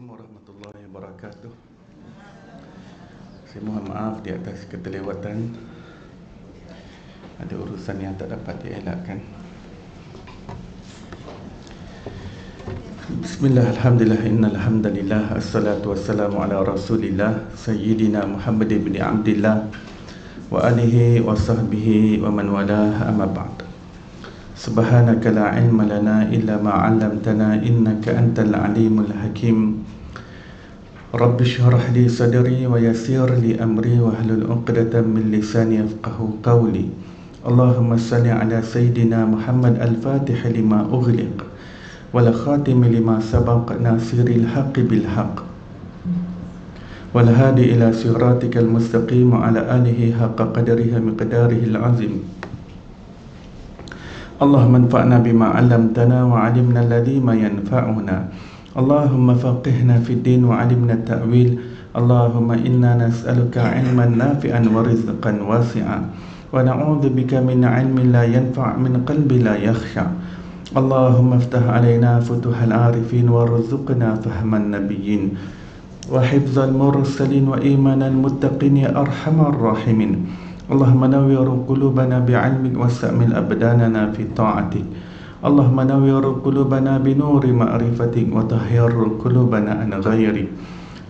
Assalamualaikum warahmatullahi wabarakatuh. Saya mohon maaf di atas keterlewatan. Ada urusan yang tak dapat dielakkan. Bismillah, alhamdulillah, innal hamdalillah, assalatu wassalamu ala rasulillah sayyidina Muhammad ibn Abdillah wa alihi wa sahbihi wa man walah, amma ba'd. Subhanaka la ilma lana illa ma 'allamtana innaka antal alimul hakim. Rabbi shrah li sadri wa yassir li amri wahlul 'uqdatam min lisani yafqahu qawli. Allahumma salli ala sayyidina Muhammad al-Fatih lima ughliq wal khatim lima sabaq nasiril haqqi bil haqq wal hadi ila siratikal mustaqim wa ala alihi haqqa qadrihi miqdarihi al-azim. Allahumma anfa'na bima 'allamtana wa 'allimna alladhi ma yanfa'una. Allahumma faqihna fid din wa 'allimna ta'wil. Allahumma inna nas'aluka 'ilman nafi'an wa rizqan wasi'a wa na'udzubika min 'ilmin la yanfa' min qalbi la yakhsha. Allahumma iftah 'alaina futuhal 'arifin warzuqna fahman nabiyyin wa hifdzal mursalin wa imanal muttaqin ya arhamar rahimin. Allahumma nawwir qulubana bi'ilmik wastamil abdanana fi ta'atik. Allahumma nawwir qulubana binuri ma'rifatik wa tahhir qulubana an ghairi.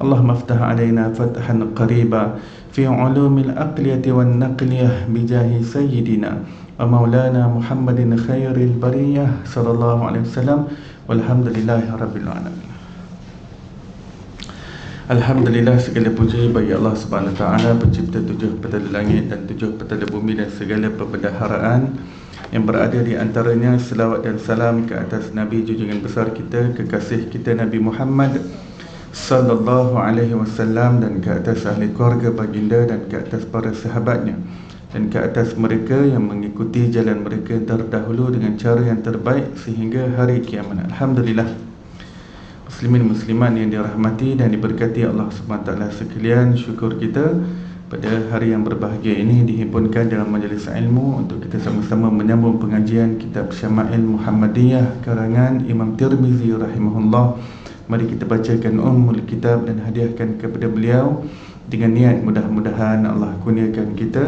Allahumma iftah 'alaina fathan qariba fi 'ulumil aqliyati wan naqliyah bijahi sayyidina wa maulana Muhammadin khairil bariyah sallallahu alaihi wasallam walhamdulillahi rabbil alamin. Alhamdulillah, segala puji bagi Allah Subhanahu Wa Taala, pencipta tujuh petala langit dan tujuh petala bumi dan segala perbendaharaan yang berada di antaranya. Selawat dan salam ke atas Nabi junjungan besar kita, kekasih kita Nabi Muhammad sallallahu alaihi wasallam, dan ke atas ahli keluarga baginda, dan ke atas para sahabatnya, dan ke atas mereka yang mengikuti jalan mereka yang terdahulu dengan cara yang terbaik sehingga hari kiamat. Alhamdulillah, muslimin muslimat yang dirahmati dan diberkati Allah Subhanahu Wa Taala sekalian, syukur kita pada hari yang berbahagia ini dihimpunkan dalam majlis ilmu untuk kita sama-sama menyambung pengajian kitab Syama'il Muhammadiyah karangan Imam Tirmizi rahimahullah. Mari kita bacakan ummul kitab dan hadiahkan kepada beliau dengan niat mudah-mudahan Allah kurniakan kita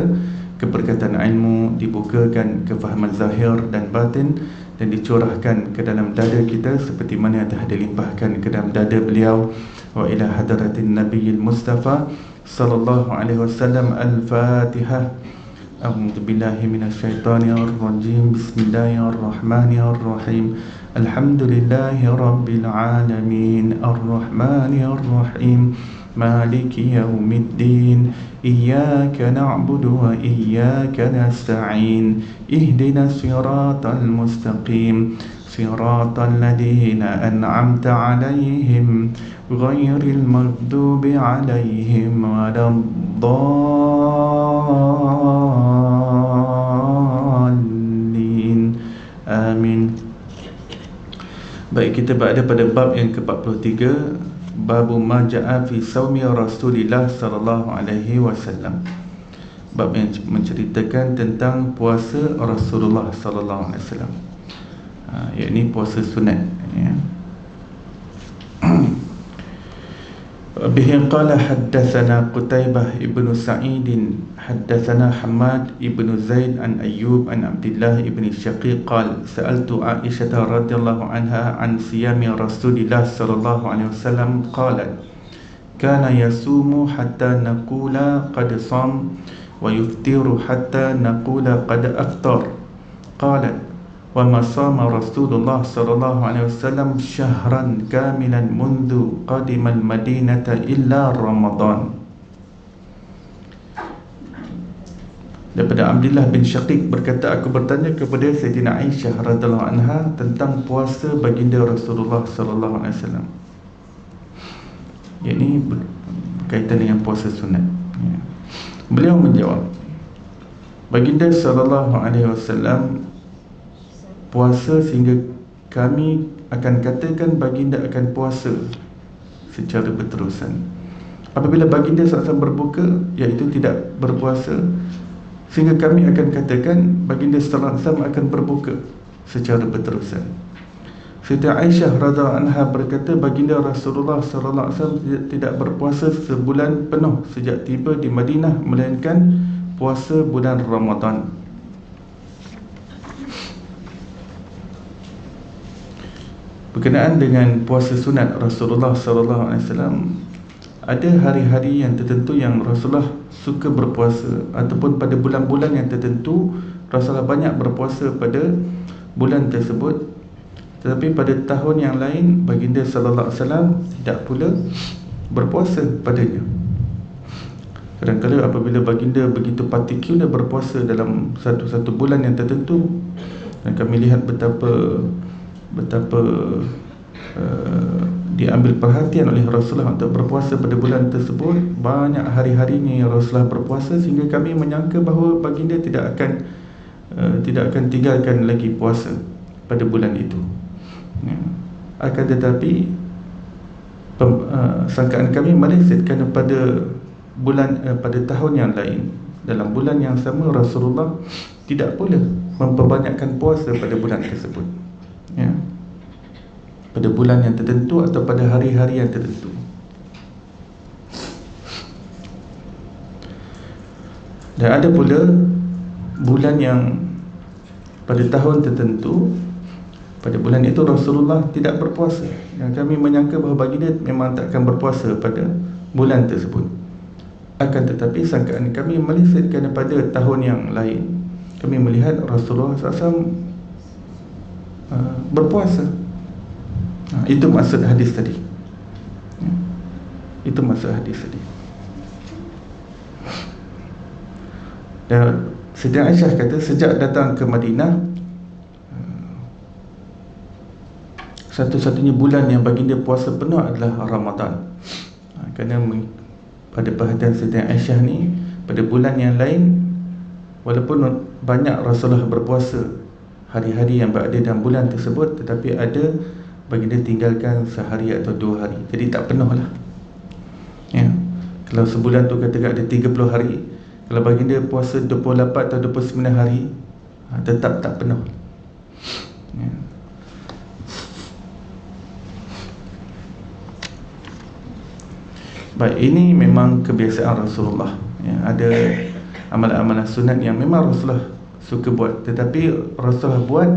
keberkatan ilmu, dibukakan kefahaman zahir dan batin, dan dicurahkan ke dalam dada kita seperti mana yang telah dilimpahkan ke dalam dada beliau. Wa ila hadratin nabiyil mustafa sallallahu alaihi wasallam. Al-Fatihah. A'udzu billahi minasyaitonir rajim. Bismillahirrahmanirrahim. Alhamdulillahi rabbil alamin. Arrahmanir rahim. Maliki yaumiddin. Iyyaka na'budu wa iyyaka nasta'in. Ihdinas siratal mustaqim. Siratal ladzina an'amta 'alaihim ghairil maghdubi 'alaihim waladdallin. Amin. Baik, kita berada pada bab yang ke-43, Babu ma ja'a fi saumi Rasulillah sallallahu alaihi wasallam. Bab yang menceritakan tentang puasa Rasulullah sallallahu alaihi wasallam, yakni puasa sunat, ya. Bihi qala haddatsana Qutaibah ibnu Sa'id haddatsana Hammad ibnu Zaid an Ayyub an Abdullah ibn Syaqiq qala sa'altu Aisyah radhiyallahu anha an siyami Rasulillah sallallahu alaihi wasallam qalat kana yasumu hatta naqula qad sam wa yuftiru hatta naqula qad aftar. Qalat wa ma sama Rasulullah sallallahu alaihi wasallam syahran kamilan mundu qadimal madinata illa Ramadan. Daripada Abdullah bin Syaqiq berkata, aku bertanya kepada Sayyidina Aisyah radhiyallahu anha tentang puasa baginda Rasulullah sallallahu alaihi wasallam, yakni berkaitan dengan puasa sunat, ya. Beliau menjawab, baginda sallallahu alaihi wasallam puasa sehingga kami akan katakan baginda akan puasa secara berterusan. Apabila baginda SAW berbuka, iaitu tidak berpuasa, sehingga kami akan katakan baginda SAW akan berbuka secara berterusan. Siti Aisyah radhiyallahu anha berkata, baginda Rasulullah sallallahu alaihi wasallam tidak berpuasa sebulan penuh sejak tiba di Madinah, melainkan puasa bulan Ramadan. Berkenaan dengan puasa sunat Rasulullah sallallahu alaihi wasallam, ada hari-hari yang tertentu yang Rasulullah suka berpuasa, ataupun pada bulan-bulan yang tertentu Rasulullah banyak berpuasa pada bulan tersebut. Tetapi pada tahun yang lain baginda sallallahu alaihi wasallam tidak pula berpuasa padanya. Kadang-kadang apabila baginda begitu partikular berpuasa dalam satu bulan yang tertentu, dan kami lihat betapa diambil perhatian oleh Rasulullah untuk berpuasa pada bulan tersebut. Banyak hari-harinya Rasulullah berpuasa, sehingga kami menyangka bahawa baginda tidak akan tinggalkan lagi puasa pada bulan itu. Akan tetapi sangkaan kami meleset, kerana pada tahun yang lain, dalam bulan yang sama, Rasulullah tidak pula memperbanyakkan puasa pada bulan tersebut, ya, pada bulan yang tertentu atau pada hari-hari yang tertentu. Dan ada pula bulan yang pada tahun tertentu, pada bulan itu Rasulullah tidak berpuasa, dan kami menyangka bahawa baginda memang tak akan berpuasa pada bulan tersebut. Akan tetapi sangkaan kami meleset, kerana pada tahun yang lain kami melihat Rasulullah SAW berpuasa. Itu maksud hadis tadi. Itu maksud hadis tadi. Dan Siti Aisyah kata, sejak datang ke Madinah, satu-satunya bulan yang baginda puasa penuh adalah Ramadan. Kerana pada perhatian Siti Aisyah ni, pada bulan yang lain, walaupun banyak Rasulullah berpuasa hari-hari yang berada dalam bulan tersebut, tetapi ada baginda tinggalkan sehari atau 2 hari. Jadi tak penuh lah, ya. Kalau sebulan tu katakan ada 30 hari, kalau baginda puasa 28 atau 29 hari, tetap tak penuh, ya. Baik, ini memang kebiasaan Rasulullah, ya. Ada amalan-amalan sunat yang memang Rasulullah suka buat, tetapi Rasulullah buat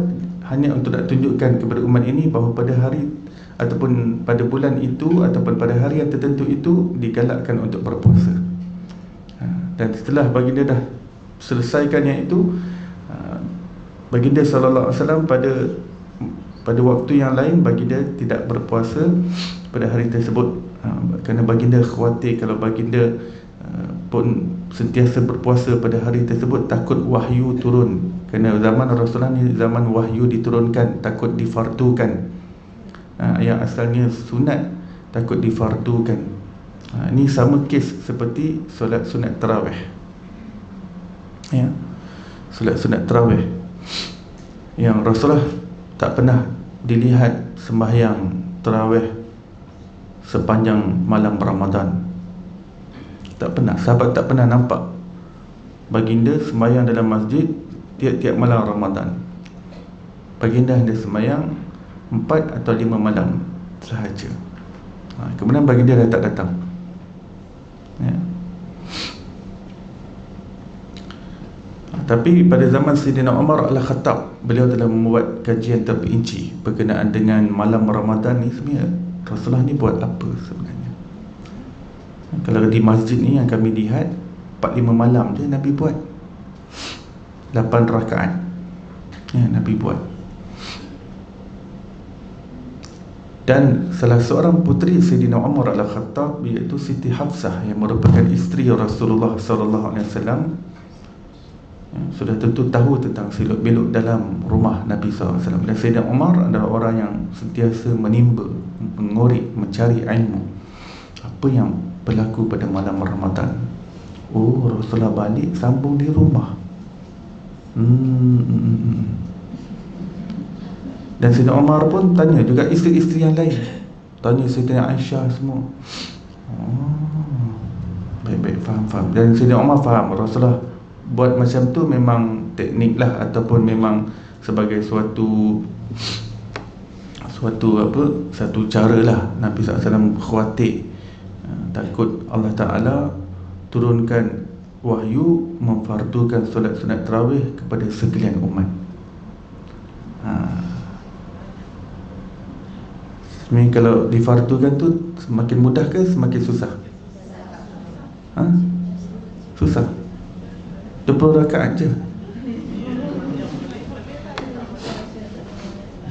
hanya untuk nak tunjukkan kepada umat ini bahawa pada hari ataupun pada bulan itu ataupun pada hari yang tertentu itu digalakkan untuk berpuasa. Dan setelah baginda dah selesaikan yang itu, baginda sallallahu alaihi wasallam pada waktu yang lain baginda tidak berpuasa pada hari tersebut, kerana baginda khawatir kalau baginda pun sentiasa berpuasa pada hari tersebut, takut wahyu turun. Kerana zaman Rasulullah ni zaman wahyu diturunkan, takut difardukan. Yang asalnya sunat takut difardukan. Ini sama kes seperti solat sunat tarawih, ya. Solat sunat tarawih yang Rasulullah tak pernah dilihat sembahyang tarawih sepanjang malam Ramadan. Tak pernah, sahabat tak pernah nampak baginda sembahyang dalam masjid tiap-tiap malam Ramadan. Baginda hanya sembahyang 4 atau 5 malam sahaja. Kemudian baginda dah tak datang, ya. Tapi pada zaman Sayyidina Umar Al-Khattab, beliau telah membuat kajian terperinci berkenaan dengan malam Ramadan ni. Sebenarnya Rasulullah ni buat apa sebenarnya? Kalau di masjid ni yang kami lihat 4-5 malam je Nabi buat, 8 rakaat, ya, Nabi buat. Dan salah seorang puteri Sayyidina Umar Al-Khattab, iaitu Siti Hafsah, yang merupakan isteri Rasulullah SAW, ya, sudah tentu tahu tentang seluk-beluk dalam rumah Nabi SAW. Dan Sayyidina Umar adalah orang yang sentiasa menimba, mengorek, mencari ilmu. Apa yang berlaku pada malam Ramadan? Oh, Rasulullah balik sambung di rumah. Dan Sayyidina Umar pun tanya juga isteri-isteri yang lain, tanya Sayyidina Aisyah semua. Baik-baik, faham. Dan Sayyidina Umar faham Rasulullah buat macam tu memang teknik lah, ataupun memang sebagai suatu satu cara lah Nabi SAW khawatir, takut Allah Ta'ala turunkan wahyu memfardukan solat sunat tarawih kepada sekalian umat. Sebenarnya kalau difardukan tu semakin mudah ke semakin susah? Susah. 20 rakaat je,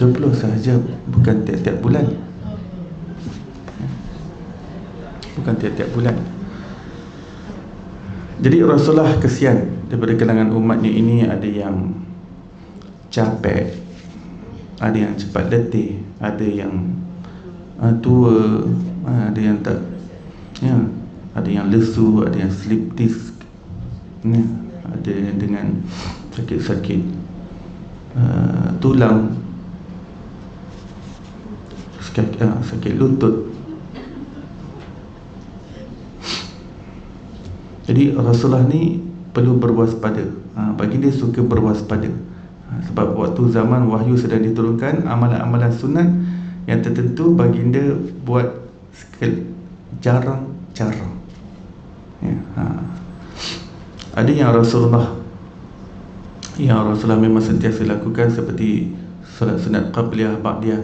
20 sahaja, bukan tiap-tiap bulan. Bukan tiap-tiap bulan. Jadi Rasulullah kesian daripada kalangan umatnya ini. Ada yang capek, ada yang cepat letih, ada yang tua, ada yang tak, ya, ada yang lesu, ada yang slip disc, ya, ada yang dengan sakit-sakit tulang, sakit lutut. Jadi Rasulullah ni perlu berwaspada. Bagi dia suka berwaspada. Sebab waktu zaman wahyu sedang diturunkan, amalan-amalan sunat yang tertentu baginda buat jarang-jarang, ya. Ada yang Rasulullah memang sentiasa lakukan, seperti solat sunat qabliyah, ba'diyah,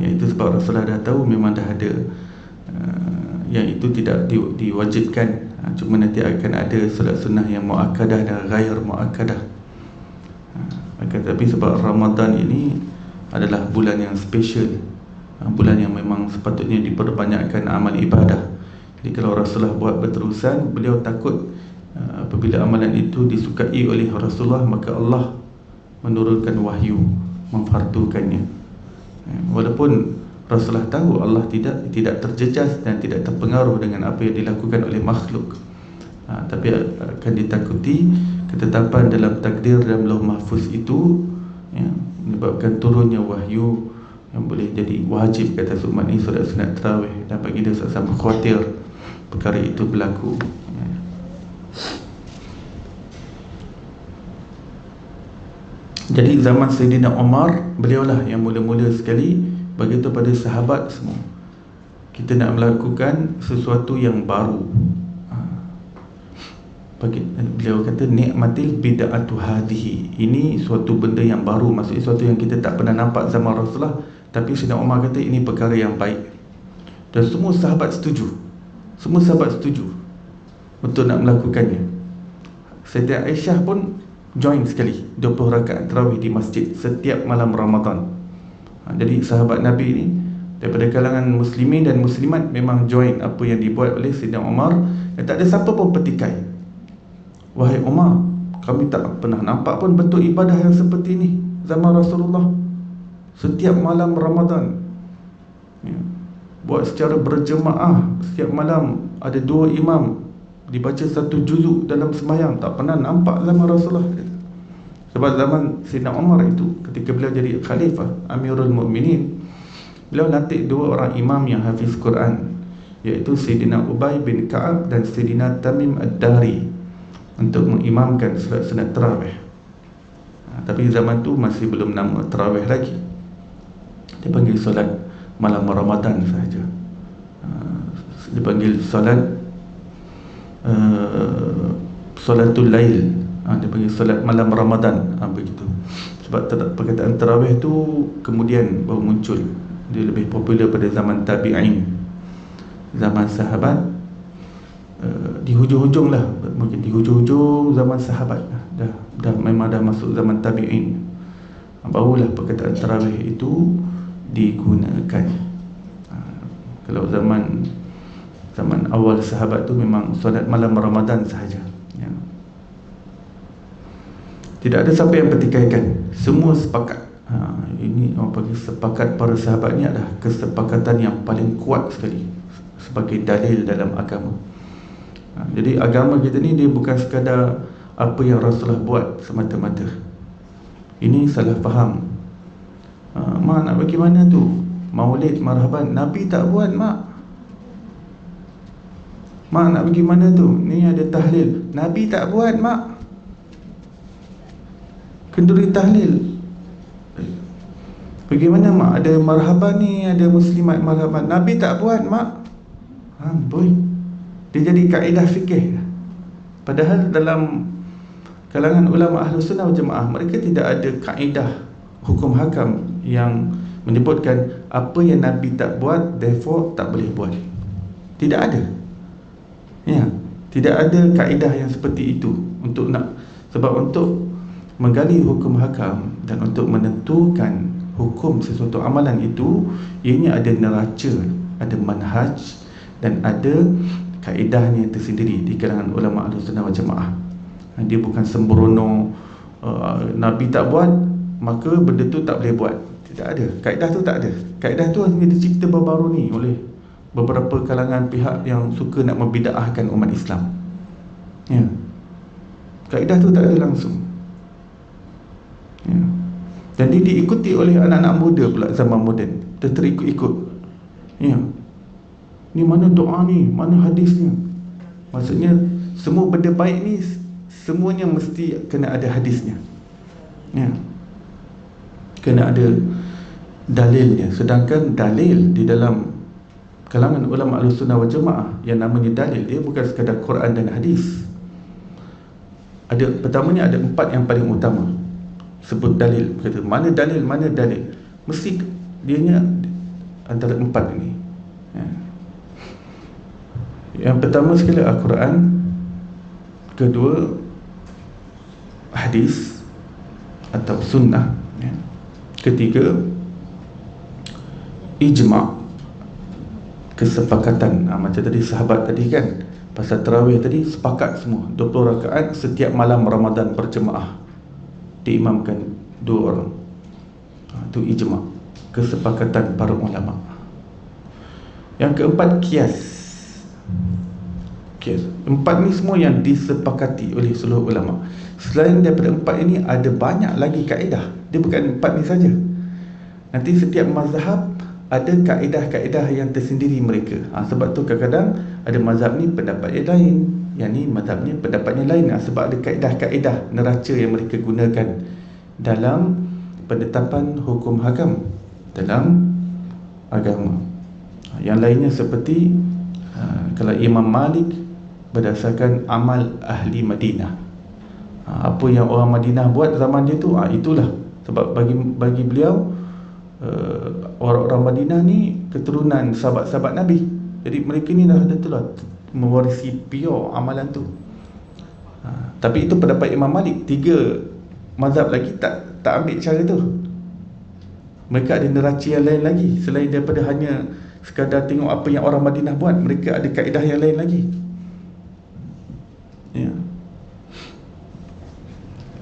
iaitu sebab Rasulullah dah tahu memang dah ada yang itu tidak diwajibkan. Cuma nanti akan ada solat sunnah yang muakkadah dan ghair muakkadah. Tapi sebab Ramadan ini adalah bulan yang special, bulan yang memang sepatutnya diperbanyakkan amal ibadah. Jadi kalau Rasulullah buat berterusan, beliau takut apabila amalan itu disukai oleh Rasulullah, maka Allah menurunkan wahyu memfardukannya. Walaupun Rasulullah tahu Allah tidak terjejas dan tidak terpengaruh dengan apa yang dilakukan oleh makhluk, tapi akan ditakuti ketetapan dalam takdir dalam lauh mahfuz itu, ya, menyebabkan turunnya wahyu yang boleh jadi wajib kata umat ini solat sunat tarawih. Dan bagi dia sama khawatir perkara itu berlaku, ya. Jadi zaman Sayyidina Umar, beliaulah yang mula-mula sekali begitu pada sahabat semua, kita nak melakukan sesuatu yang baru. Beliau kata nikmatil bid'atu hadhihi, ini suatu benda yang baru, maksudnya suatu yang kita tak pernah nampak zaman Rasulullah. Tapi Sayyidina Umar kata ini perkara yang baik, dan semua sahabat setuju. Semua sahabat setuju untuk nak melakukannya. Sayyidah Aisyah pun join sekali 20 rakaat tarawih di masjid setiap malam Ramadan. Jadi sahabat Nabi ni daripada kalangan muslimin dan muslimat memang join apa yang dibuat oleh Sayyidina Umar, dan tak ada siapa pun petikai. Wahai Umar, kami tak pernah nampak pun bentuk ibadah yang seperti ini zaman Rasulullah. Setiap malam Ramadan, ya, buat secara berjemaah. Setiap malam ada 2 imam, dibaca 1 juzuk dalam sembahyang. Tak pernah nampak zaman Rasulullah. Sebab zaman Sayyidina Umar itu, ketika beliau jadi khalifah Amirul Mukminin, beliau lantik 2 orang imam yang hafiz Quran, iaitu Sayyidina Ubay bin Ka'ab dan Sayyidina Tamim Ad-Dari, untuk mengimamkan solat sunat tarawih. Tapi zaman tu masih belum nama tarawih lagi, dipanggil solat malam Ramadan sahaja. Dipanggil solat solatul lail, dipanggil solat malam Ramadan, begitu. Sebab perkataan tarawih tu kemudian baru muncul. Dia lebih popular pada zaman tabi'in. Zaman sahabat, di hujung-hujung lah, mungkin di hujung-hujung zaman sahabat dah memang dah masuk zaman tabi'in, barulah perkataan tarawih itu digunakan. Kalau zaman awal sahabat tu memang solat malam Ramadan sahaja, ya. Tidak ada siapa yang pertikaikan, semua sepakat. Ini orang panggil sepakat para sahabat ni adalah kesepakatan yang paling kuat sekali sebagai dalil dalam agama. Jadi agama kita ni dia bukan sekadar apa yang Rasulullah buat semata-mata. Ini salah faham. Mak nak bagi mana tu? Maulid, marhaban, Nabi tak buat, mak. Mak nak bagi mana tu? Ni ada tahlil, Nabi tak buat, mak. Kenduri tahlil. Bagaimana mak? Ada marhaban ni, ada muslimat marhaban. Nabi tak buat mak. Boy. Dia jadi kaedah fikih. Padahal dalam kalangan ulama Ahlus Sunnah wal Jamaah, mereka tidak ada kaedah hukum hakam yang menyebutkan apa yang Nabi tak buat, therefore tak boleh buat. Tidak ada. Ya, tidak ada kaedah yang seperti itu untuk nak, sebab untuk menggali hukum hakam dan untuk menentukan hukum sesuatu amalan itu, ianya ada neraca, ada manhaj dan ada kaedahnya tersendiri di kalangan ulama Ahlus Sunnah wal Jamaah. Dia bukan sembrono, Nabi tak buat maka benda tu tak boleh buat. Tidak ada, kaedah tu tak ada. Kaedah tu hanya dicipta baru-baru ni oleh beberapa kalangan pihak yang suka nak membida'ahkan umat Islam. Ya, kaedah tu tak ada langsung. Ya. Dan dia diikuti oleh anak-anak muda pula zaman moden. Dia terikut-ikut. Ya, ni mana doa ni, mana hadisnya. Maksudnya semua benda baik ni semuanya mesti kena ada hadisnya. Ya, kena ada dalilnya. Sedangkan dalil di dalam kalangan ulama Ahlussunnah wal Jamaah yang namanya dalil, dia bukan sekadar Quran dan hadis. Pertamanya ada 4 yang paling utama. Sebut dalil, kata mana dalil, mana dalil, mesti dianya antara 4 ini. Ya. Yang pertama sekali Al-Quran, kedua hadis atau sunnah, ya. Ketiga ijma', kesepakatan. Macam tadi sahabat tadi kan, pasal tarawih tadi, sepakat semua 20 rakaat setiap malam Ramadan berjemaah, diimamkan 2 orang. Itu ijma', kesepakatan para ulama. Yang keempat kias. Kias. 4 ni semua yang disepakati oleh seluruh ulama. Selain daripada 4 ini, ada banyak lagi kaedah. Dia bukan 4 ni saja. Nanti setiap mazhab ada kaedah-kaedah yang tersendiri mereka. Sebab tu kadang-kadang ada mazhab ni pendapatnya lain, yang ni mazhab ni pendapatnya lain. Sebab ada kaedah-kaedah neraca yang mereka gunakan dalam penetapan hukum hakam dalam agama. Yang lainnya seperti kalau Imam Malik berdasarkan amal ahli Madinah, apa yang orang Madinah buat zaman dia tu, itulah. Sebab bagi beliau, orang-orang Madinah ni keturunan sahabat-sahabat Nabi. Jadi mereka ni dah telah mewarisi pure amalan tu. Tapi itu pendapat Imam Malik. 3 mazhab lagi tak ambil cara tu. Mereka ada neraca yang lain lagi. Selain daripada hanya sekadar tengok apa yang orang Madinah buat, mereka ada kaedah yang lain lagi. Ya.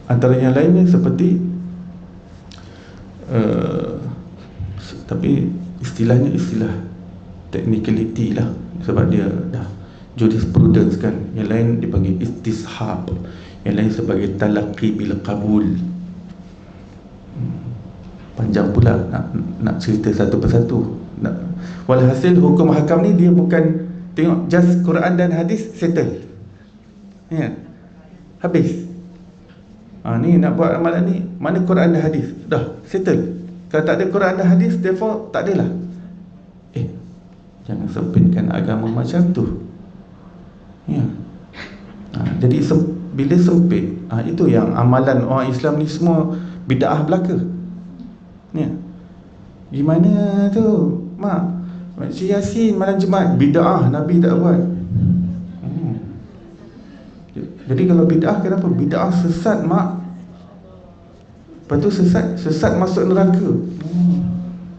Antara yang lainnya seperti tapi istilahnya istilah technicality lah, sebab dia dah jurisprudence kan. Yang lain dipanggil istishab, yang lain sebagai talaqi bil qabul. Panjang pula nak cerita satu persatu. Walhasil hukum hakam ni dia bukan tengok just Quran dan hadis settle, ya, habis. Ni nak buat amalan ni, mana Quran dan hadis, dah settle. Kalau tak ada Quran dan hadis, therefore tak adalah. Jangan sempitkan agama macam tu, ya. Jadi bila sempit, itu yang amalan orang Islam ni semua bid'ah belaka, ya. Gimana tu mak? Makcik Yasin malam Jumaat, bid'ah, Nabi tak buat. Jadi kalau bid'ah, kenapa? Bid'ah sesat mak. Lepas tu sesat masuk neraka.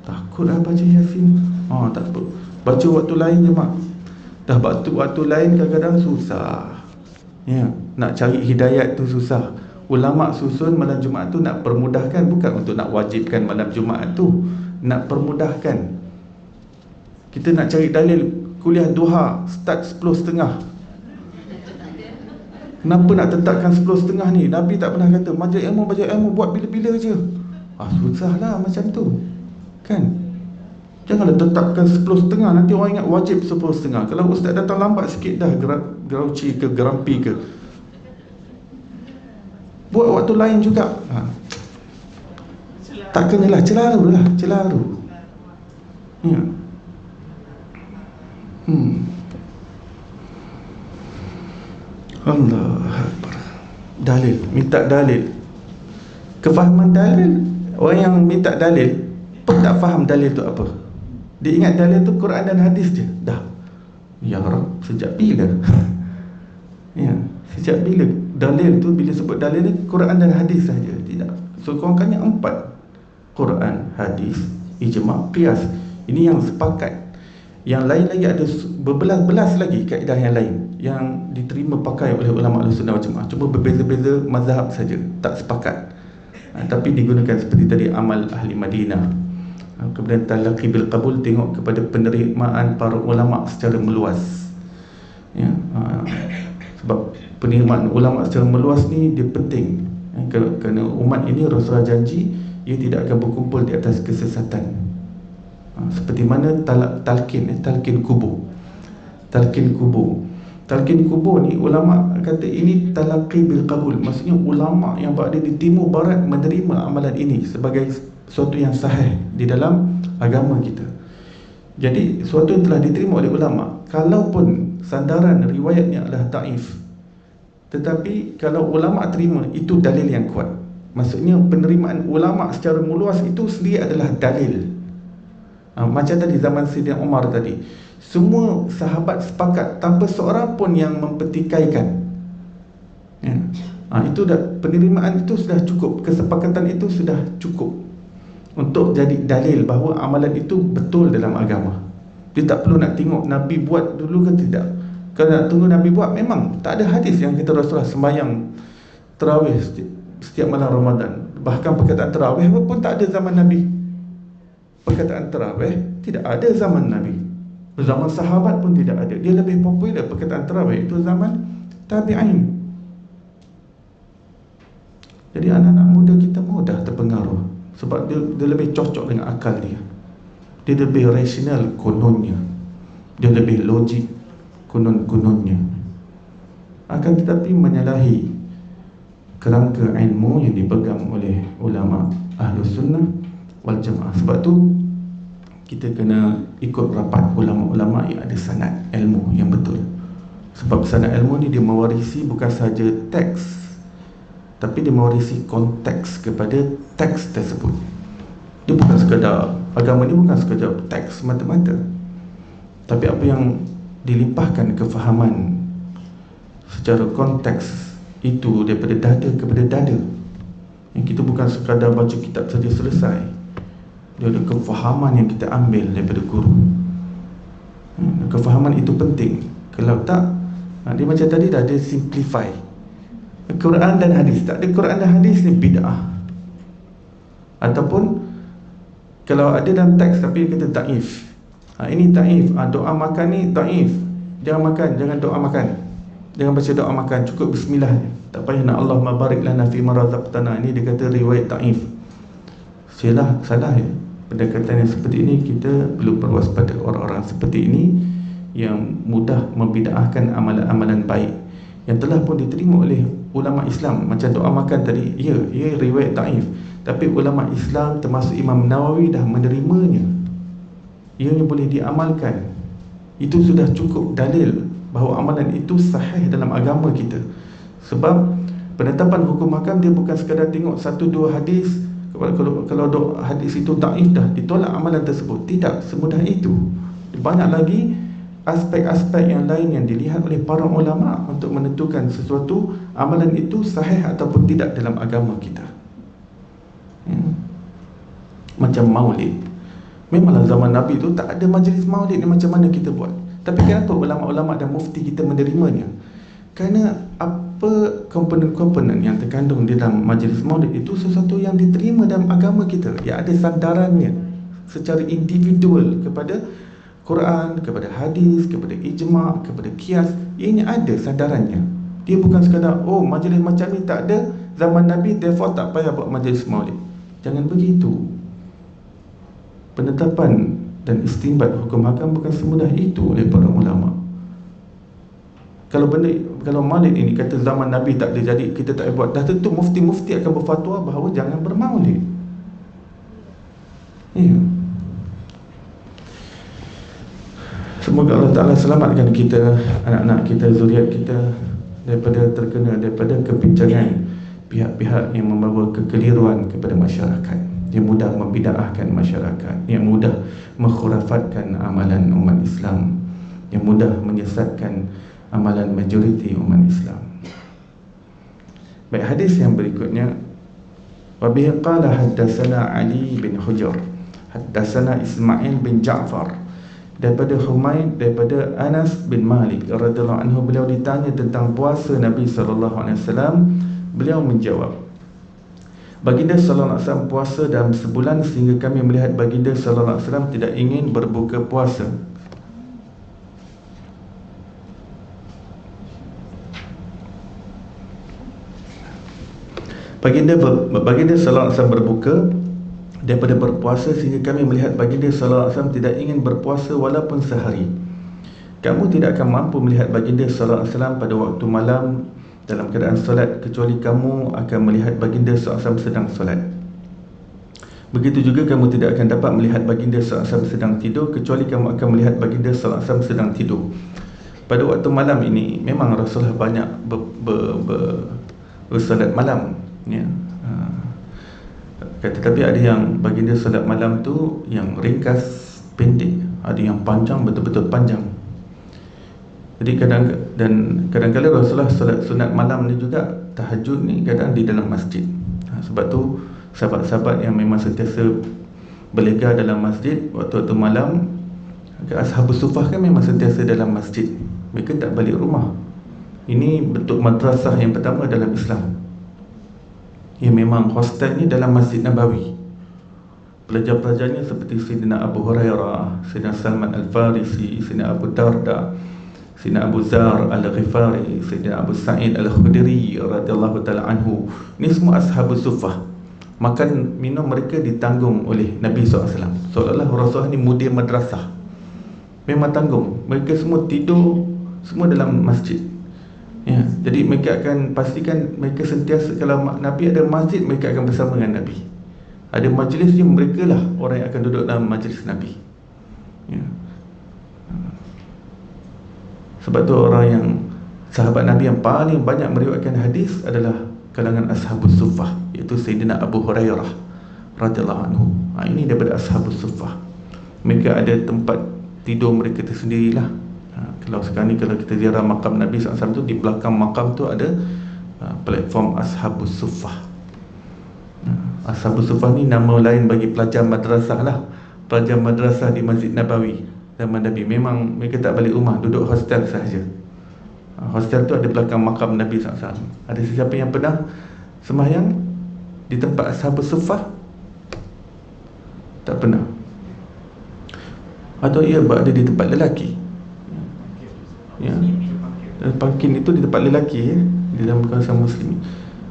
Takut lah baca Yasin. Tak apa, baca waktu lain je mak. Dah waktu lain kadang-kadang susah, ya. Nak cari hidayat tu susah. Ulama susun malam Jumaat tu nak permudahkan, bukan untuk nak wajibkan malam Jumaat tu, nak permudahkan. Kita nak cari dalil kuliah duha start 10.30. Kenapa nak tetapkan 10.30 ni? Nabi tak pernah kata baca ilmu buat bila-bila je. Susahlah macam tu, kan? Janganlah tetapkan 10.30, nanti orang ingat wajib 10.30. Kalau ustaz datang lambat sikit dah grouchy ke, grumpy ke. Buat waktu lain juga. Tak kenalah, celaru lah, celaru. Ya. Allah Akbar. Dalil, minta dalil. Kefahaman dalil, orang yang minta dalil pun tak faham dalil tu apa. Dia ingat dalil tu Quran dan hadis je. Dah. Ya Rab, sejak bila? Ya, sejak bila? Dalil tu, bila sebut dalil ni Quran dan hadis saja. Tidak. So kurangkannya 4. Quran, hadis, ijma', qiyas. Ini yang sepakat. Yang lain lagi ada berbelas-belas lagi kaedah yang lain yang diterima pakai oleh ulama Ahlussunnah wal Jamaah. Cuma berbeza-beza mazhab saja, tak sepakat. Tapi digunakan seperti tadi amal ahli Madinah. Kemudian talaqi bil qabul, tengok kepada penerimaan para ulama secara meluas. Ya, sebab penerimaan ulama secara meluas ni dia penting. Kerana umat ini Rasulullah janji ia tidak akan berkumpul di atas kesesatan. Seperti mana talqin kubur. Talqin kubur ni ulama kata ini talaqi bil qabul. Maksudnya ulama yang berada di timur barat menerima amalan ini sebagai suatu yang sahih di dalam agama kita. Jadi suatu yang telah diterima oleh ulama, kalaupun sandaran riwayatnya adalah taif, tetapi kalau ulama terima, itu dalil yang kuat. Maksudnya penerimaan ulama secara meluas itu sendiri adalah dalil. Macam tadi zaman Sayyidina Umar tadi, semua sahabat sepakat tanpa seorang pun yang mempertikaikan. Ya. Itu dah, penerimaan itu sudah cukup, kesepakatan itu sudah cukup untuk jadi dalil bahawa amalan itu betul dalam agama. Dia tak perlu nak tengok Nabi buat dulu ke tidak. Kalau nak tunggu Nabi buat, memang tak ada hadis yang kata Rasulullah sembahyang tarawih setiap malam Ramadan. Bahkan perkataan tarawih pun tak ada zaman Nabi. Perkataan tarawih tidak ada zaman Nabi, zaman sahabat pun tidak ada. Dia lebih popular perkataan tarawih itu zaman tabi'in. Jadi anak-anak muda kita mudah terpengaruh sebab dia lebih cocok dengan akal dia. Dia lebih rasional kononnya, dia lebih logik konon-kononnya. Akan tetapi menyalahi kerangka ilmu yang dipegang oleh ulama Ahlussunnah wal Jamaah. Sebab tu kita kena ikut rapat ulama-ulama yang ada sanad ilmu yang betul. Sebab sanad ilmu ni dia mewarisi bukan sahaja teks, tapi dia mewarisi konteks kepada teks tersebut. Dia bukan sekadar, agama ni bukan sekadar teks semata-mata, tapi apa yang dilimpahkan kefahaman secara konteks itu daripada dada kepada dada. Yang kita bukan sekadar baca kitab saja selesai. Dia ada kefahaman yang kita ambil daripada guru. Kefahaman itu penting. Kalau tak, dia macam tadi dah, dia simplify Quran dan hadis. Tak ada Quran dan hadis ni bid'ah. Ataupun kalau ada dalam teks tapi dia kata taif, ini taif, doa makan ni taif, jangan makan, jangan doa makan, jangan baca doa makan, cukup bismillah, tak payah nak Allahumma barik lana fi ma razaqtana. Ini dia kata riwayat taif. Salah ya. Pendekatan yang seperti ini kita perlu berwaspada. Orang-orang seperti ini yang mudah membid'ahkan amalan-amalan baik yang telah pun diterima oleh ulama Islam. Macam doa makan tadi, ya riwayat taif, tapi ulama Islam termasuk Imam Nawawi dah menerimanya. Ianya boleh diamalkan. Itu sudah cukup dalil bahawa amalan itu sahih dalam agama kita. Sebab penetapan hukum hakam dia bukan sekadar tengok 1-2 hadis. Kalau hadis itu taif dah ditolak amalan tersebut. Tidak semudah itu. Banyak lagi aspek-aspek yang lain yang dilihat oleh para ulama untuk menentukan sesuatu amalan itu sahih ataupun tidak dalam agama kita. Macam maulid. Memanglah zaman Nabi itu tak ada majlis maulid ni macam mana kita buat. Tapi kenapa ulama-ulama dan mufti kita menerimanya? Kerana apa komponen-komponen yang terkandung di dalam majlis maulid itu sesuatu yang diterima dalam agama kita, yang ada sandarannya secara individual kepada Quran, kepada hadis, kepada ijma', kepada qiyas. Ini ada sandarannya. Dia bukan sekadar majlis macam ni tak ada zaman Nabi, therefore tak payah buat majlis maulid. Jangan begitu. Penetapan dan istinbat hukum hakam bukan semudah itu oleh para ulama. Kalau maulid ini kata zaman Nabi tak ada jadi, kita tak buat, dah tentu mufti-mufti akan berfatwa bahawa jangan bermaulid. Ya. Semoga Allah Ta'ala selamatkan kita, anak-anak kita, zuriat kita daripada kebincangan pihak-pihak yang membawa kekeliruan kepada masyarakat, yang mudah membida'ahkan masyarakat, yang mudah menkhurafatkan amalan umat Islam, yang mudah menyesatkan amalan majoriti umat Islam. Baik, hadis yang berikutnya, wa bihi qala haddatsana Ali bin Hujr, haddatsana Ismail bin Ja'far, daripada Humaid, daripada Anas bin Malik radhiyallahu anhu, beliau ditanya tentang puasa Nabi sallallahu alaihi wasallam. Beliau menjawab, baginda sallallahu alaihi wasallam puasa dalam sebulan sehingga kami melihat baginda sallallahu alaihi wasallam tidak ingin berbuka puasa. Baginda sallallahu alaihi wasallam berbuka daripada berpuasa sehingga kami melihat baginda sallallahu alaihi wasallam tidak ingin berpuasa walaupun sehari. Kamu tidak akan mampu melihat baginda sallallahu alaihi wasallam pada waktu malam dalam keadaan solat, kecuali kamu akan melihat baginda sallallahu alaihi wasallam sedang solat. Begitu juga kamu tidak akan dapat melihat baginda sallallahu alaihi wasallam sedang tidur, kecuali kamu akan melihat baginda sallallahu alaihi wasallam sedang tidur. Pada waktu malam ini memang Rasulullah banyak bersolat malam, ya. Tetapi ada yang baginda solat malam tu yang ringkas, pendek, ada yang panjang, betul-betul panjang. Jadi kadang-kadang Rasulullah solat sunat malam ni juga, tahajud ni kadang di dalam masjid. Sebab tu sahabat-sahabat yang memang sentiasa berlega dalam masjid waktu-waktu malam, Ashabus Suffah kan memang sentiasa dalam masjid, mereka tak balik rumah. Ini bentuk madrasah yang pertama dalam Islam. Ya, memang hostel ni dalam Masjid Nabawi. Pelajar-pelajarnya seperti Sayyidina Abu Hurairah, Sayyidina Salman Al-Farisi, Sayyidina Abu Darda, Sayyidina Abu Zar Al-Ghifari, Sayyidina Abu Sa'id Al-Khudri radhiyallahu ta'ala anhu. Ini semua Ashabus Suffah. Makan minum mereka ditanggung oleh Nabi SAW. Seolah-olah Rasulullah ni mudir madrasah, memang tanggung. Mereka semua tidur semua dalam masjid, ya. Jadi mereka akan pastikan mereka sentiasa, kalau Nabi ada masjid, mereka akan bersama dengan Nabi. Ada majlis ni, mereka lah orang yang akan duduk dalam majlis Nabi, ya. Sebab tu orang yang sahabat Nabi yang paling banyak meriwayatkan hadis adalah kalangan Ashabus Suffah, iaitu Sayyidina Abu Hurairah radhiyallahu anhu. Ini daripada Ashabus Suffah. Mereka ada tempat tidur mereka tersendirilah. Kalau sekarang ni, kalau kita ziarah makam Nabi SAW tu, di belakang makam tu ada platform Ashabus Suffah. Ashabus Suffah ni nama lain bagi pelajar madrasah lah. Pelajar madrasah di Masjid Nabawi zaman Nabi. Memang mereka tak balik rumah, duduk hostel sahaja. Hostel tu ada belakang makam Nabi SAW. Ada sesiapa yang pernah sembahyang di tempat Ashabus Suffah? Tak pernah. Atau ia berada di tempat lelaki, ya. Parking itu di tempat lelaki, ya, di dalam kawasan muslim.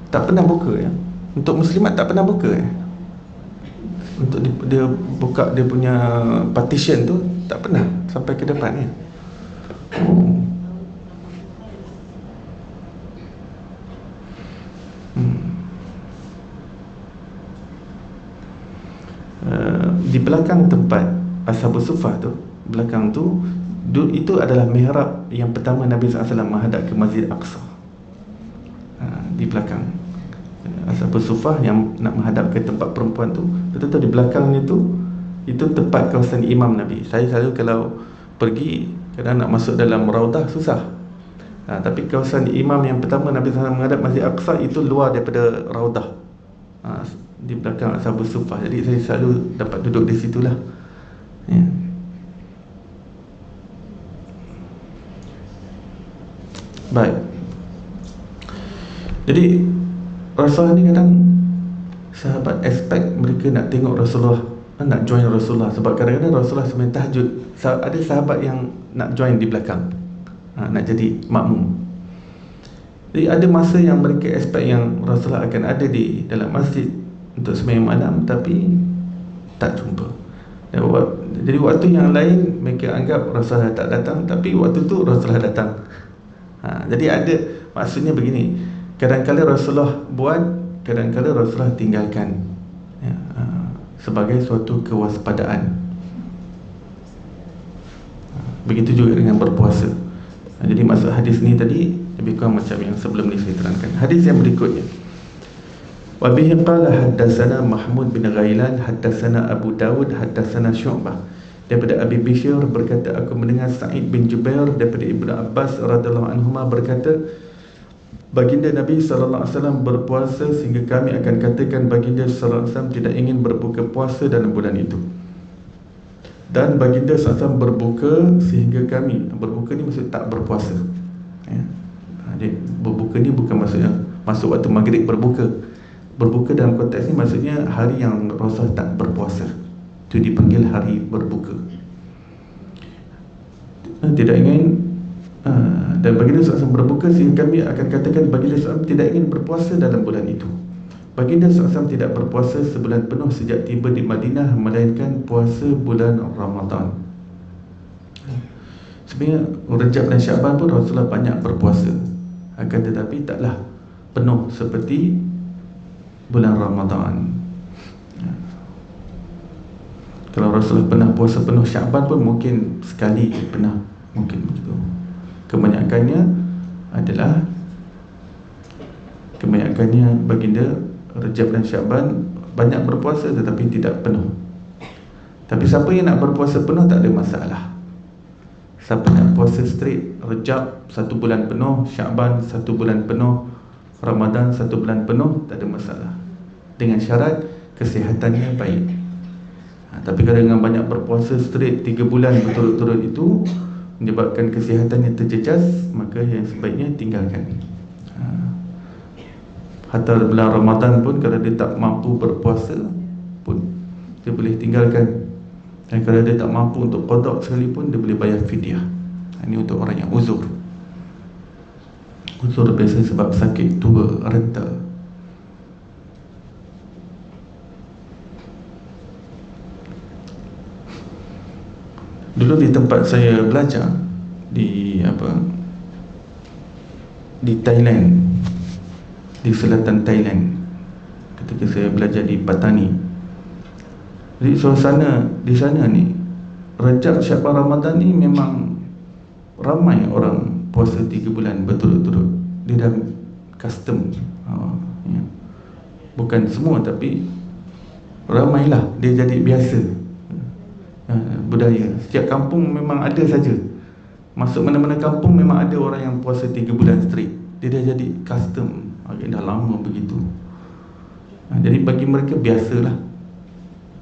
Tak pernah buka, ya. Untuk muslimat tak pernah buka, ya. Untuk dia buka dia punya partition tu tak pernah sampai ke depan, ya. Di belakang tempat Ashabus Suffah tu, belakang tu, itu adalah mihrab yang pertama Nabi SAW menghadap ke Masjid Aqsa. Di belakang Ashabus Suffah yang nak menghadap ke tempat perempuan tu, betul-betul di belakangnya tu, itu tempat kawasan imam Nabi. Saya selalu kalau pergi, kadang nak masuk dalam raudah susah. Tapi kawasan imam yang pertama Nabi SAW menghadap Masjid Aqsa itu luar daripada raudah, di belakang Ashabus Suffah. Jadi saya selalu dapat duduk di situlah, ya. Baik. Jadi Rasulullah ni kadang sahabat expect mereka nak tengok Rasulullah, nak join Rasulullah. Sebab kadang-kadang Rasulullah sembang tahajud, ada sahabat yang nak join di belakang, nak jadi makmum. Jadi ada masa yang mereka expect yang Rasulullah akan ada di dalam masjid untuk sembahyang malam, tapi tak jumpa. Jadi waktu yang lain mereka anggap Rasulullah tak datang, tapi waktu tu Rasulullah datang. Jadi ada, maksudnya begini, kadang-kadang Rasulullah buat, kadang-kadang Rasulullah tinggalkan, ya. sebagai suatu kewaspadaan. Begitu juga dengan berpuasa. Jadi maksud hadis ni tadi lebih kurang macam yang sebelum ni saya terangkan. Hadis yang berikutnya, wa bihi qala haddatsana Mahmud bin Ghailan haddatsana Abu Dawud haddatsana Syu'bah, daripada Abi Bishr berkata, aku mendengar Sa'id bin Jubair daripada Ibnu Abbas radhiyallahu anhuma berkata, baginda Nabi sallallahu alaihi wasallam berpuasa sehingga kami akan katakan baginda sallallahu alaihi wasallam tidak ingin berbuka puasa dalam bulan itu. Dan baginda SAW berbuka sehingga kami, berbuka ni maksud tak berpuasa ya. Jadi berbuka ni bukan maksudnya masuk waktu maghrib berbuka. Berbuka dalam konteks ni maksudnya hari yang Rasulullah tak berpuasa, itu dipanggil hari berbuka. Tidak ingin dan baginda SAW berbuka sehingga kami akan katakan baginda SAW tidak ingin berpuasa dalam bulan itu. Baginda SAW tidak berpuasa sebulan penuh sejak tiba di Madinah, melainkan puasa bulan Ramadan. Sebenarnya Rejab dan Syaban pun Rasulullah banyak berpuasa, akan tetapi taklah penuh seperti bulan Ramadan. Kalau Rasulullah pernah puasa penuh Syaban pun mungkin sekali pernah, mungkin begitu. Kebanyakannya baginda Rejab dan Syaban banyak berpuasa tetapi tidak penuh. Tapi siapa yang nak berpuasa penuh tak ada masalah. Siapa nak puasa straight Rejab 1 bulan penuh, Syaban 1 bulan penuh, Ramadan 1 bulan penuh, tak ada masalah, dengan syarat kesihatannya baik. Tapi kalau dengan banyak berpuasa straight 3 bulan berturut-turut itu menyebabkan kesihatannya terjejas, maka yang sebaiknya tinggalkan. Hatta bulan Ramadan pun kalau dia tak mampu berpuasa pun dia boleh tinggalkan. Dan kalau dia tak mampu untuk qada sekalipun, dia boleh bayar fidyah. Ini untuk orang yang uzur. Uzur biasa sebab sakit, tua, renta. Dulu di tempat saya belajar di Thailand, di selatan Thailand, ketika saya belajar di Patani. Jadi suasana di sana ni, Rejab, Syaban, Ramadan ni memang ramai orang puasa 3 bulan berturut-turut. Dia dah custom ya. Bukan semua tapi ramailah, dia jadi biasa budaya. Setiap kampung memang ada saja. Masuk mana-mana kampung memang ada orang yang puasa 3 bulan straight. Dia dah jadi custom, dah lama begitu. Jadi bagi mereka biasalah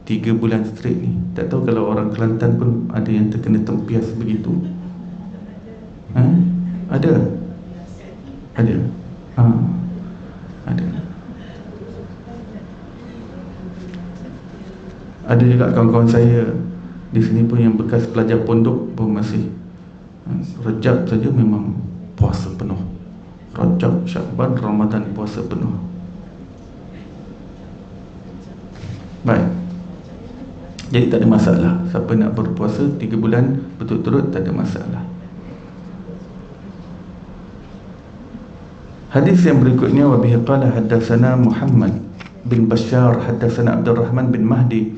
3 bulan straight ni. Tak tahu kalau orang Kelantan pun ada yang terkena tempias begitu. Ada. Ada. Ada. Ada juga kawan-kawan saya di sini pun yang bekas pelajar pondok pun masih Rejab saja memang puasa penuh. Rejab, Syaban, Ramadan puasa penuh. Baik. Jadi tak ada masalah. Siapa nak berpuasa 3 bulan berturut-turut, tak ada masalah. Hadis yang berikutnya, wa bihi qala haddatsana Muhammad bin Bashar haddatsana Abdul Rahman bin Mahdi,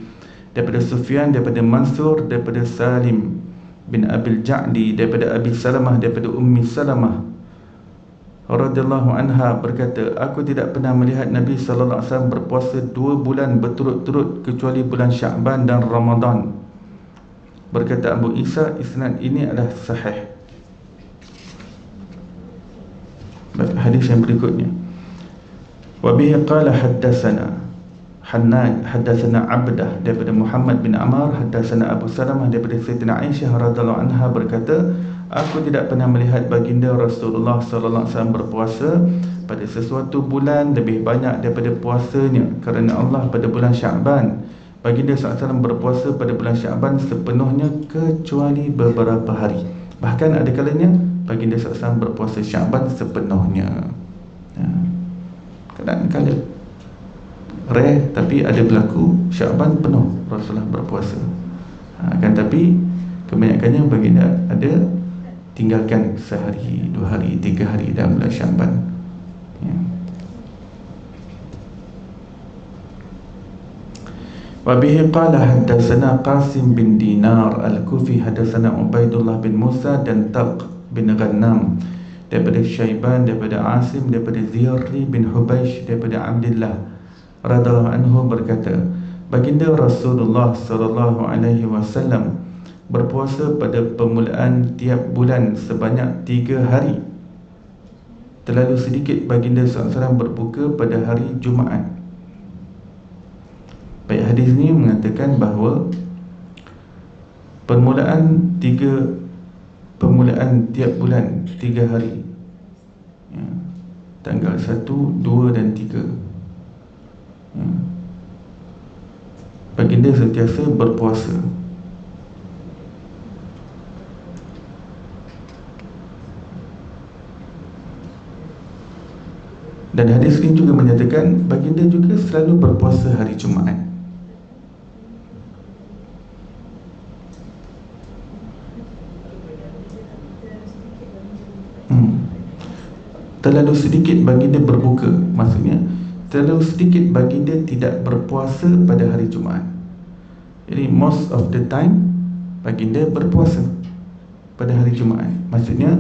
daripada Sufyan, daripada Mansur, daripada Salim bin Abil Ja'di, daripada Abi Salamah, daripada Ummi Salamah radhiyallahu anha berkata, aku tidak pernah melihat Nabi sallallahu alaihi wasallam berpuasa 2 bulan berturut-turut kecuali bulan Sya'ban dan Ramadan. Berkata Abu Isa, isnad ini adalah sahih. Hadis yang berikutnya, wa bihi qala haddatsana Hannad haddatsana Abdah, daripada Muhammad bin Amr, haddatsana Abu Salamah, daripada Sayyidatina Aisyah radhiyallahu anha berkata, aku tidak pernah melihat baginda Rasulullah sallallahu alaihi wasallam berpuasa pada sesuatu bulan lebih banyak daripada puasanya kerana Allah pada bulan Sya'ban. Baginda sallallahu alaihi wasallam berpuasa pada bulan Sya'ban sepenuhnya kecuali beberapa hari. Bahkan ada kalanya baginda sallallahu alaihi wasallam berpuasa Sya'ban sepenuhnya. Kadang-kadang rare, tapi ada berlaku Sya'ban penuh Rasulullah berpuasa. Kan tapi kebanyakannya baginda ada tinggalkan sehari, 2 hari, 3 hari dalam bulan Sya'ban ya. Wabihi qala haddatsana Qasim bin Dinar Al-Kufi, haddatsana Ubaidullah bin Musa dan Talq bin Ghannam daripada Syaiban, daripada Asim, daripada Ziyarri bin Hubaish, daripada Abdullah radhiyallahu anhu berkata, baginda Rasulullah sallallahu alaihi wasallam berpuasa pada permulaan tiap bulan sebanyak 3 hari. Terlalu sedikit baginda SAW berbuka pada hari Jumaat. Baik, hadis ini mengatakan bahawa permulaan tiap bulan 3 hari, ya, tanggal 1, 2 dan 3, ya, baginda sentiasa berpuasa. Dan hadis ini juga menyatakan baginda juga selalu berpuasa hari Jumaat. Terlalu sedikit baginda berbuka, maksudnya terlalu sedikit baginda tidak berpuasa pada hari Jumaat. Jadi most of the time baginda berpuasa pada hari Jumaat. Maksudnya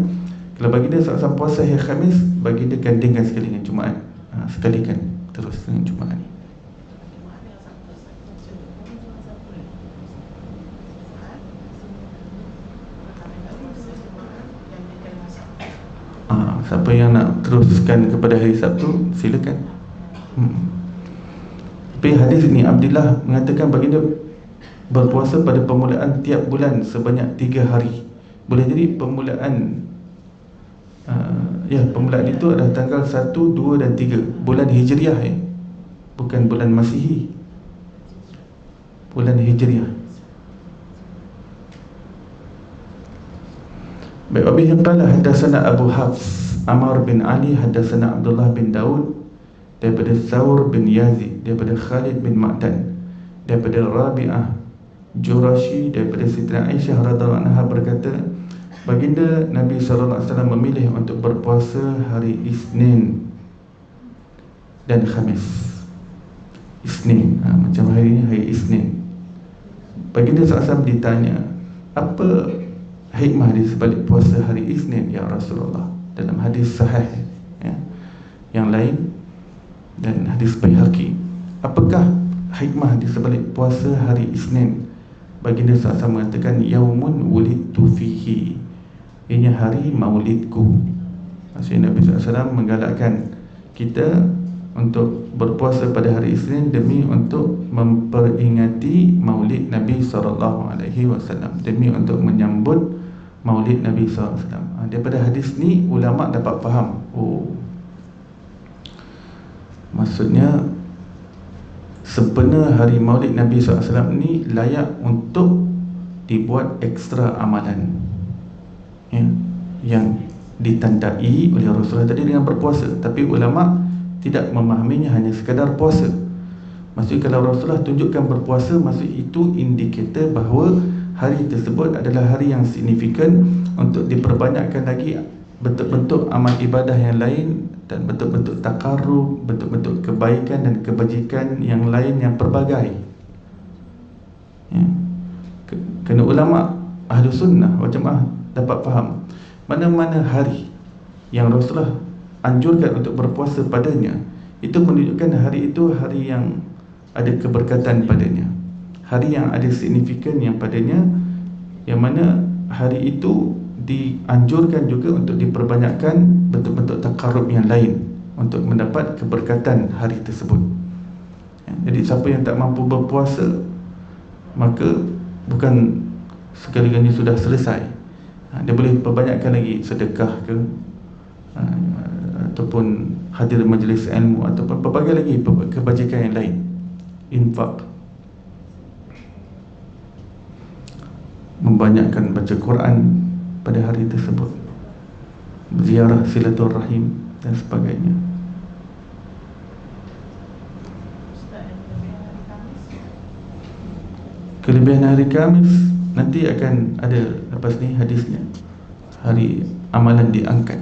kalau baginda SAW puasa hari Khamis, baginda gandingkan sekali dengan Jumaat, sekalikan terus dengan Jumaat. Siapa yang nak teruskan kepada hari Sabtu, silakan. Tapi hadis ini Abdullah mengatakan baginda berpuasa pada permulaan tiap bulan sebanyak 3 hari. Boleh jadi permulaan permulaan itu adalah tanggal 1, 2 dan 3 bulan Hijriah, bukan bulan Masihi, bulan Hijriah. Baik, wabihi qala haddatsana Abu Hafs Amr bin Ali, haddatsana Abdullah bin Daud daripada Thawr bin Yazid, daripada Khalid bin Ma'dan, daripada Rabi'ah Jurashi, daripada Siti Aisyah radhiyallahu anha berkata, baginda Nabi SAW memilih untuk berpuasa hari Isnin dan Khamis. Isnin, macam hari ini, hari Isnin. Baginda SAW ditanya, apa hikmah di sebalik puasa hari Isnin ya Rasulullah? Dalam hadis sahih, ya, yang lain dan hadis Baihaqi, apakah hikmah di sebalik puasa hari Isnin? Baginda SAW mengatakan, yaumun wulidtu fihi, ini hari maulidku. Maksudnya Nabi SAW menggalakkan kita untuk berpuasa pada hari Isnin demi untuk memperingati maulid Nabi SAW, demi untuk menyambut maulid Nabi SAW. Daripada hadis ni ulama dapat faham, maksudnya sebenar hari maulid Nabi SAW ni layak untuk dibuat ekstra amalan, ya, yang ditandai oleh Rasulullah tadi dengan berpuasa. Tapi ulama tidak memahaminya hanya sekadar puasa. Maksudnya kalau Rasulullah tunjukkan berpuasa, maksud itu indikator bahawa hari tersebut adalah hari yang signifikan untuk diperbanyakkan lagi bentuk-bentuk amal ibadah yang lain dan bentuk-bentuk takarrub, bentuk-bentuk kebaikan dan kebajikan yang lain yang pelbagai, ya. Kena ulama ahli sunnah wal jamaah dapat faham mana-mana hari yang Rasulullah anjurkan untuk berpuasa padanya, itu menunjukkan hari itu hari yang ada keberkatan padanya, hari yang ada signifikan yang padanya, yang mana hari itu dianjurkan juga untuk diperbanyakkan bentuk-bentuk takarrub yang lain untuk mendapat keberkatan hari tersebut, ya. Jadi siapa yang tak mampu berpuasa, maka bukan sekali-kali sudah selesai, dia boleh perbanyakkan lagi sedekah ke, ataupun hadir majlis ilmu, ataupun pelbagai lagi kebajikan yang lain, infak, membanyakkan baca Quran pada hari tersebut, ziarah silaturahim dan sebagainya. Kelebihan hari Khamis nanti akan ada lepas ni hadisnya, hari amalan diangkat.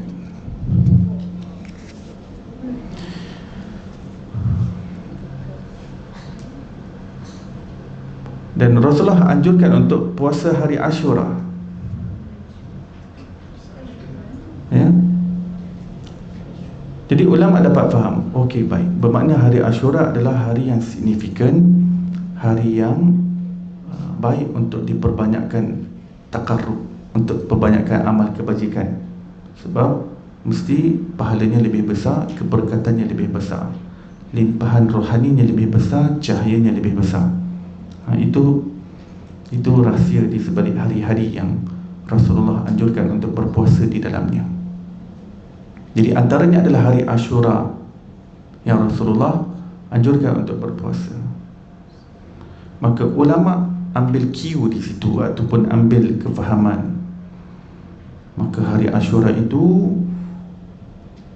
Dan Rasulullah anjurkan untuk puasa hari Ashura, ya. Jadi ulama dapat faham, okey, baik, bermakna hari Ashura adalah hari yang signifikan, hari yang baik untuk diperbanyakkan takarrub, untuk perbanyakkan amal kebajikan. Sebab mesti pahalanya lebih besar, keberkatannya lebih besar, limpahan rohaninya lebih besar, cahayanya lebih besar. Itu rahsia di sebalik hari-hari yang Rasulullah anjurkan untuk berpuasa di dalamnya. Jadi antaranya adalah hari Ashura yang Rasulullah anjurkan untuk berpuasa. Maka ulama ambil cue di situ ataupun ambil kefahaman. Maka hari Ashura itu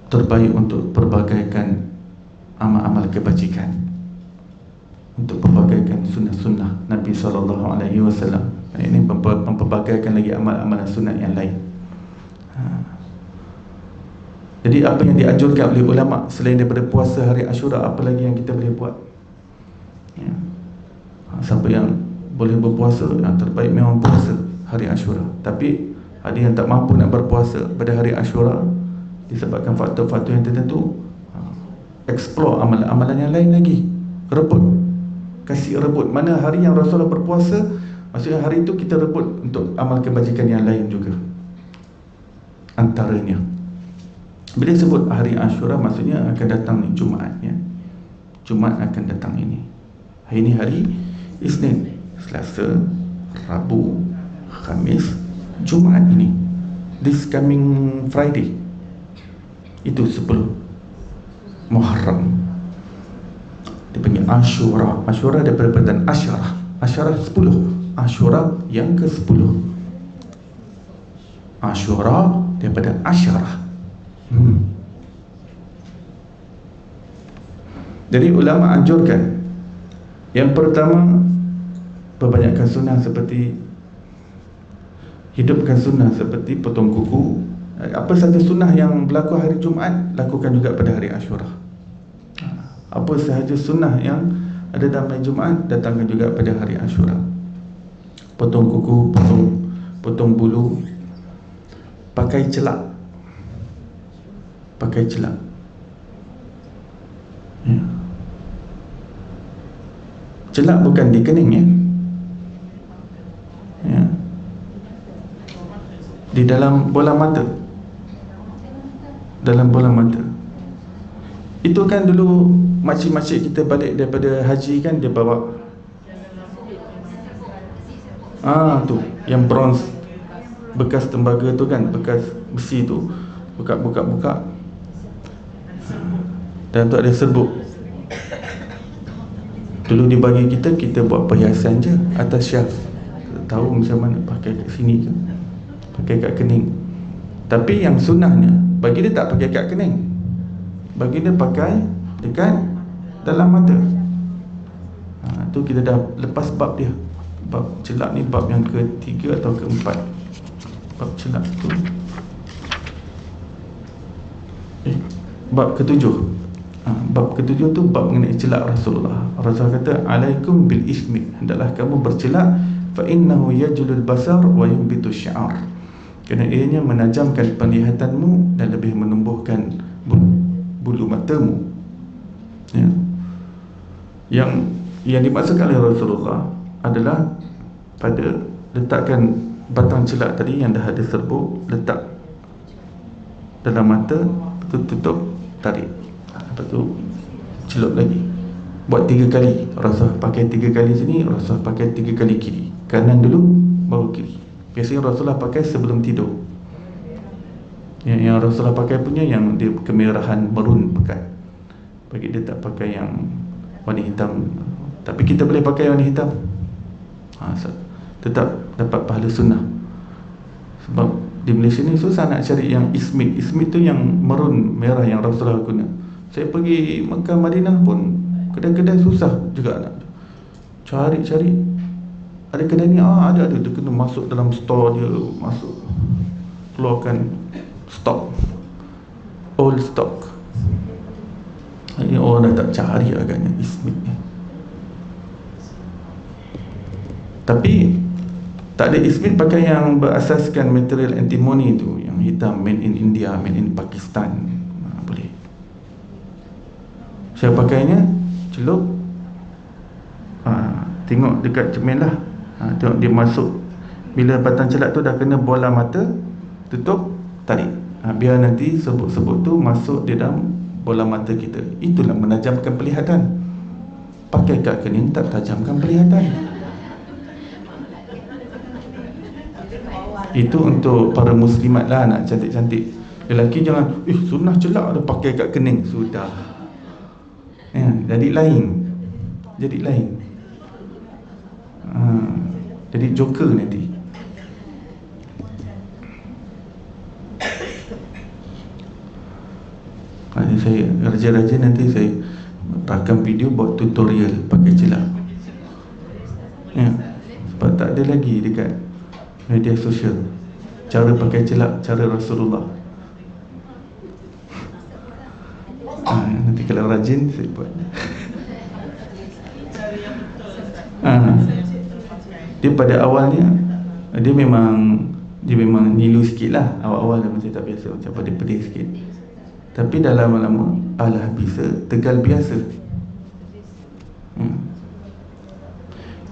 terbaik untuk perbagaikan amal-amal kebajikan, untuk perbagaikan sunnah-sunnah Nabi SAW. Ini memperbagaikan lagi amal-amalan sunnah yang lain. Jadi apa yang dianjurkan oleh ulama selain daripada puasa hari Ashura, apa lagi yang kita boleh buat, ya. Siapa yang boleh berpuasa, yang terbaik memang puasa hari Ashura. Tapi ada yang tak mampu nak berpuasa pada hari Ashura disebabkan faktor-faktor yang tertentu, explore amalan-amalan yang lain lagi, rebut, kasih rebut. Mana hari yang Rasulullah berpuasa, maksudnya hari itu kita rebut untuk amal kebajikan yang lain juga. Antaranya, bila sebut hari Ashura, maksudnya akan datang ni Jumaat, ya. Jumaat akan datang ini. Hari ini hari Isnin, Selasa, Rabu, Khamis, Jumaat ini. This coming Friday. Itu 10 Muharram. Dia panggil Ashura. Ashura daripada perkataan Asyarah. Asyarah 10. Ashura yang ke-10. Ashura daripada Asyarah. Jadi ulama anjurkan, yang pertama, perbanyakkan sunnah, seperti hidupkan sunnah seperti potong kuku. Apa saja sunnah yang berlaku hari Jumaat, lakukan juga pada hari Ashura. Apa sahaja sunnah yang ada dalam hari Jumaat, datangkan juga pada hari Ashura. Potong kuku, potong bulu, pakai celak. Pakai celak, ya. Celak bukan di kening, ya. Ya. Di dalam bola mata. Dalam bola mata. Itu kan dulu makcik-makcik kita balik daripada haji kan, dia bawa tu yang bronze, bekas tembaga tu kan, bekas besi tu, buka. Dan tu ada serbuk. Dulu dibagi kita buat perhiasan je atas syaf. Tahu macam mana pakai kat sini ke, pakai kat kening. Tapi yang sunnahnya, bagi dia tak pakai kat kening, bagi dia pakai dekat dalam mata. Tu kita dah lepas bab dia. Bab celak ni bab yang ke-3 atau ke-4. Bab celak tu bab ke-7. Bab ke-7 tu bab mengenai celak Rasulullah. Rasulullah kata, alaikum bil ismi, hendaklah kamu bercelak, fa innahu yajlul basar wa yumbitu syi'ar, kerana ianya menajamkan penglihatanmu dan lebih menumbuhkan bulu matamu, ya. Yang dimaksudkan oleh Rasulullah adalah pada letakkan batang celak tadi yang dah ada serbuk, letak dalam mata, tutup, tarik, lepas tu celup lagi. Buat 3 kali. Rasulullah pakai 3 kali sini, Rasulullah pakai 3 kali kiri. Kanan dulu, baru kiri. Biasanya Rasulullah pakai sebelum tidur. Yang Rasulullah pakai punya yang dia kemerahan merun pekat. Bagi dia tak pakai yang warna hitam. Tapi kita boleh pakai warna hitam, tetap dapat pahala sunnah. Sebab di Malaysia ni susah nak cari yang ismit. Ismit tu yang merun merah yang Rasulullah guna. Saya pergi Mekah, Madinah pun kedai-kedai susah juga nak cari. Ada kedai ni, ada dia kena masuk dalam store dia, masuk keluarkan stok, old stock. Ini orang dah tak cari agaknya ismit ni. Tapi tak ada ismit pakai yang berasaskan material antimony tu, yang hitam, made in India, made in Pakistan. Boleh. Saya pakainya celup, tengok dekat cermin lah, tengok dia masuk. Bila batang celak tu dah kena bola mata, tutup, tarik, biar nanti sebut-sebut tu masuk di dalam bola mata kita. Itulah menajamkan penglihatan. Pakai kat kening tak tajamkan penglihatan. Itu untuk para muslimat lah, nak cantik-cantik. Lelaki jangan, sunnah celak ada pakai kat kening. Sudah ya, jadi lain. Jadi lain. Jadi joker nanti. Saya raja-raja nanti saya rakam video buat tutorial pakai celak ya, sebab tak ada lagi dekat media sosial cara pakai celak, cara Rasulullah. Nanti kalau rajin saya buat. Dia pada awalnya dia memang nilu sikit lah. Awal-awal dia macam tak biasa, macam pedih-pedih sikit. Tapi dah lama-lama alah bisa, tegal biasa.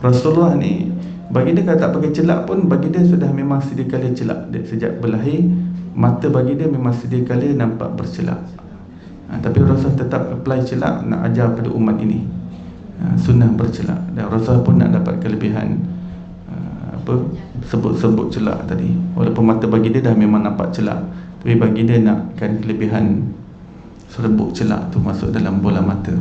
Rasulullah ni, bagi dia kalau tak pakai celak pun, bagi dia sudah memang sedia kala celak. Sejak berlahir, mata bagi dia memang sedia kala nampak bercelak. Tapi Rasulullah tetap apply celak, nak ajar pada umat ini sunnah bercelak. Dan Rasulullah pun nak dapat kelebihan sebut-sebut celak tadi. Walaupun mata bagi dia dah memang nampak celak, tapi bagi dia nakkan kelebihan serbuk celak tu masuk dalam bola mata.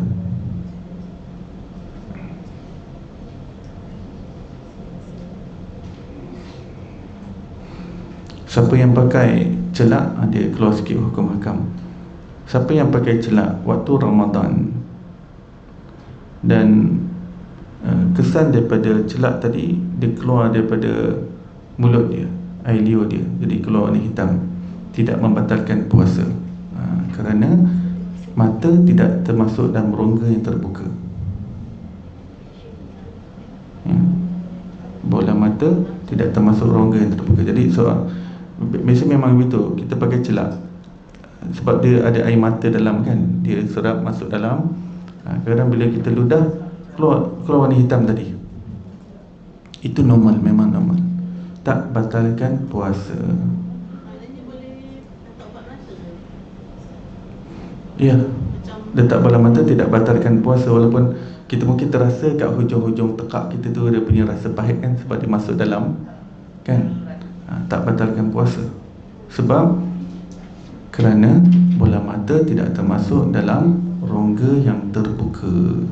Siapa yang pakai celak, dia keluar sikit hukum hakam. Siapa yang pakai celak waktu Ramadan dan kesan daripada celak tadi, dia keluar daripada mulut dia, air liur dia, jadi keluar warna hitam, tidak membatalkan puasa, kerana mata tidak termasuk dalam rongga yang terbuka. Bola mata tidak termasuk rongga yang terbuka. Jadi biasa memang begitu, kita pakai celak sebab dia ada air mata dalam kan, dia serap masuk dalam. Kadang bila kita ludah, keluar warna hitam tadi. Itu normal, memang normal, tak batalkan puasa. Ya, letak bola mata tidak batalkan puasa. Walaupun kita mungkin terasa kat hujung-hujung tekak kita tu dia punya rasa pahit kan, sebab dia masuk dalam kan, tak batalkan puasa. Sebab kerana bola mata tidak termasuk dalam rongga yang terbuka.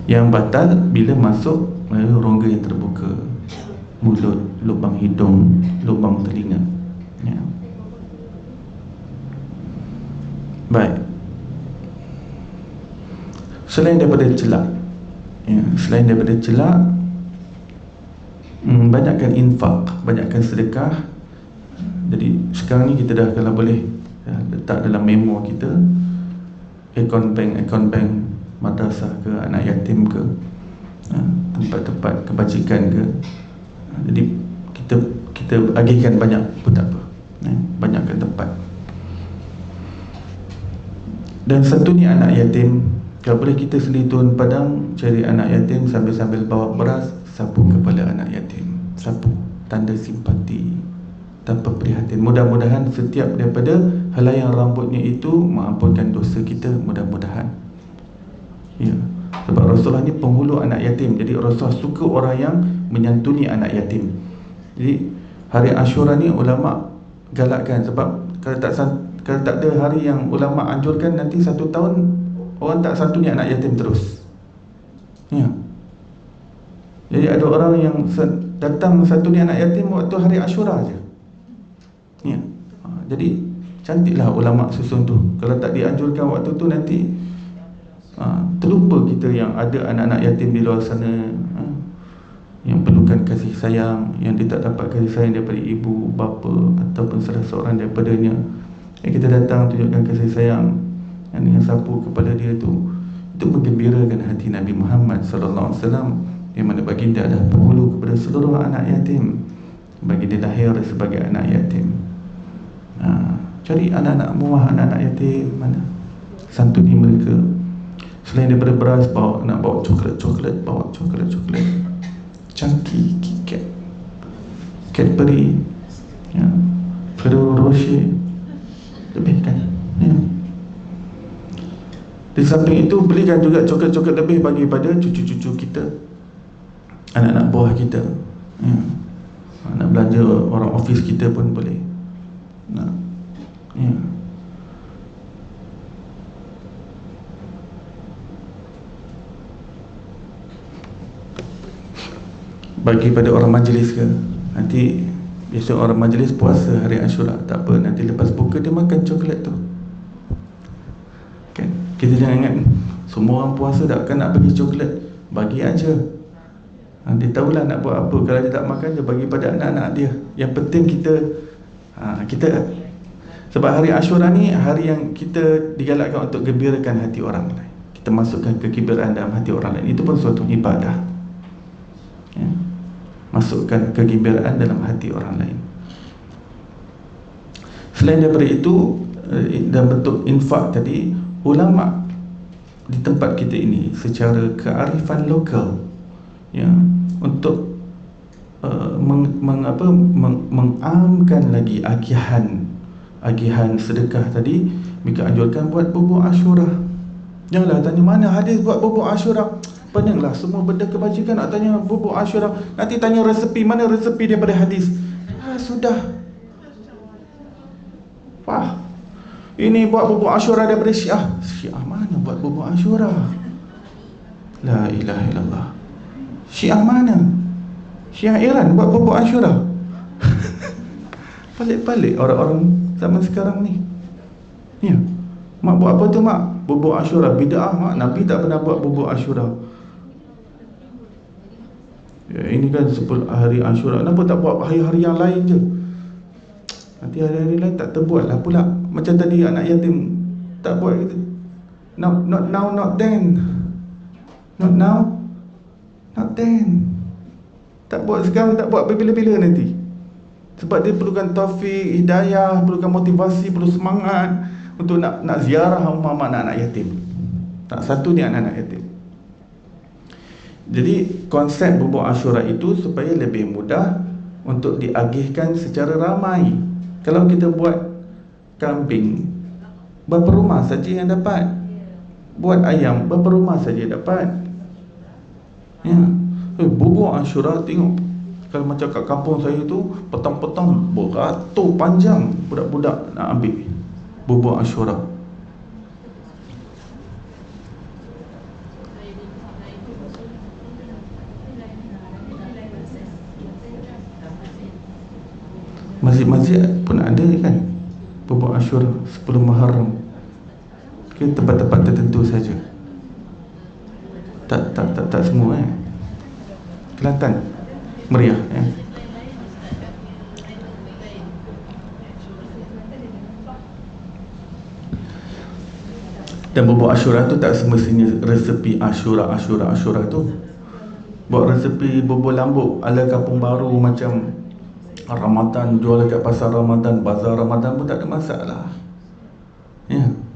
Yang batal bila masuk rongga yang terbuka, mulut, lubang hidung, lubang telinga ya. Baik. Selain daripada celak ya, selain daripada celak, banyakkan infak, banyakkan sedekah. Jadi sekarang ni kita dah, kalau boleh letak dalam memo kita akaun bank madrasah ke, anak yatim ke, tempat-tempat kebajikan ke. Jadi kita agihkan banyak pun tak apa, banyakkan tempat. Dan satu ni anak yatim, kalau boleh kita sendiri turun padang cari anak yatim, sambil-sambil bawa beras, sapu kepala anak yatim, sapu, tanda simpati tanpa prihatin. Mudah-mudahan setiap daripada helaian rambutnya itu mengampunkan dosa kita, mudah-mudahan ya. Sebab Rasulullah ni penghulu anak yatim, jadi Rasulullah suka orang yang menyantuni anak yatim. Jadi hari Ashura ni ulama galakkan, sebab kalau tak ada hari yang ulama anjurkan, nanti satu tahun orang tak santuni anak yatim terus ya. Jadi ada orang yang datang santuni anak yatim waktu hari Ashura je ya. Jadi cantiklah ulama susun tu. Kalau tak dianjurkan waktu tu, nanti terlupa kita yang ada anak-anak yatim di luar sana, yang perlukan kasih sayang, yang dia tak dapat kasih sayang daripada ibu, bapa ataupun salah seorang daripadanya. Kita datang tunjukkan kasih sayang dengan sapu kepala dia tu, untuk menggembirakan hati Nabi Muhammad SAW, yang mana baginda adalah penghulu kepada seluruh anak yatim. Baginda lahir sebagai anak yatim. Cari anak-anak muah, anak-anak yatim mana, santuni mereka. Selain daripada beras, nak bawa coklat, bawa coklat, Chunky, KitKat, Cadbury, Ferrero Rocher, lebihkan. Di samping itu, belikan juga coklat-coklat lebih bagi pada cucu-cucu kita, anak-anak buah kita. Nak belanja orang office kita pun boleh. Bagi pada orang majlis ke, nanti biasa orang majlis puasa hari Ashura, tak apa, nanti lepas buka dia makan coklat tu kan. Kita jangan ingat semua orang puasa takkan nak bagi coklat, bagi aja. Dia tahulah nak buat apa. Kalau dia tak makan, dia bagi pada anak-anak dia. Yang penting kita sebab hari Ashura ni hari yang kita digalakkan untuk gembirakan hati orang lain. Kita masukkan kegembiraan dalam hati orang lain. Itu pun suatu ibadah, masukkan kegembiraan dalam hati orang lain. Selain daripada itu, dalam bentuk infak tadi, ulama di tempat kita ini secara kearifan lokal, untuk mengamkan lagi agihan sedekah tadi, mereka anjurkan buat bubur Ashura. Janganlah tanya mana hadis buat bubur Ashura. Peninglah semua benda kebajikan nak tanya bubur Ashura. Nanti tanya resepi, mana resepi daripada hadis? Sudah. Wah, ini buat bubur Ashura daripada Syiah. Syiah mana buat bubur Ashura? La ilaha illallah. Syiah mana? Syiah Iran buat bubur Ashura. Balik-balik orang-orang zaman sekarang ni. Mak buat apa tu mak? Bubur Ashura. Bid'ah mak, Nabi tak pernah buat bubur Ashura. Ini kan 10 hari Ashura, kenapa tak buat hari-hari yang lain je? Nanti hari-hari lain tak terbuat lah pula. Macam tadi anak yatim tak buat gitu. Not now, not then. Not now, not then. Tak buat sekarang, tak buat bila-bila nanti. Sebab dia perlukan taufik, hidayah, perlukan motivasi, perlu semangat untuk nak ziarah rumah anak-anak yatim. Tak satu ni anak-anak yatim. Jadi konsep bubur Ashura itu supaya lebih mudah untuk diagihkan secara ramai. Kalau kita buat kambing, berapa rumah saja yang dapat? Buat ayam, berapa rumah saja dapat? Bubur Ashura, tengok kalau macam kat kampung saya tu, petang-petang beratur panjang budak-budak nak ambil bubur Ashura. Masjid-masjid pun ada kan bubur Ashura 10 Muharram ke tempat-tempat tertentu saja. Tak semua Kelantan meriah Dan bubur Ashura tu tak semestinya resepi Ashura tu. Buat resepi bubur lambuk ala kampung baru macam Ramadan, jual dekat pasar Ramadan, bazar Ramadan pun tak ada masalah.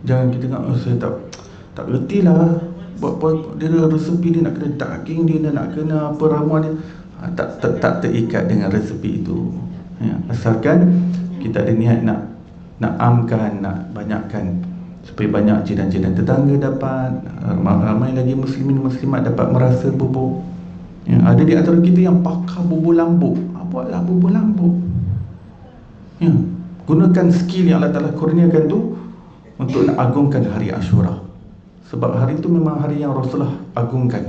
Jangan kita tengok saya tak reti lah buat dia resepi, dia nak kena daging, dia nak kena apa ramuan dia. Tak terikat dengan resepi itu. Asalkan kita ada niat nak amkan, nak banyakkan supaya banyak jiran-jiran tetangga dapat, ramai lagi muslimin muslimat dapat merasa bubur. Ada di antara kita yang pakar bubur lambuk. Buatlah bubur lambuk. Gunakan skill yang Allah Ta'ala kurniakan tu untuk nak agungkan hari Ashura. Sebab hari itu memang hari yang Rasulullah agungkan.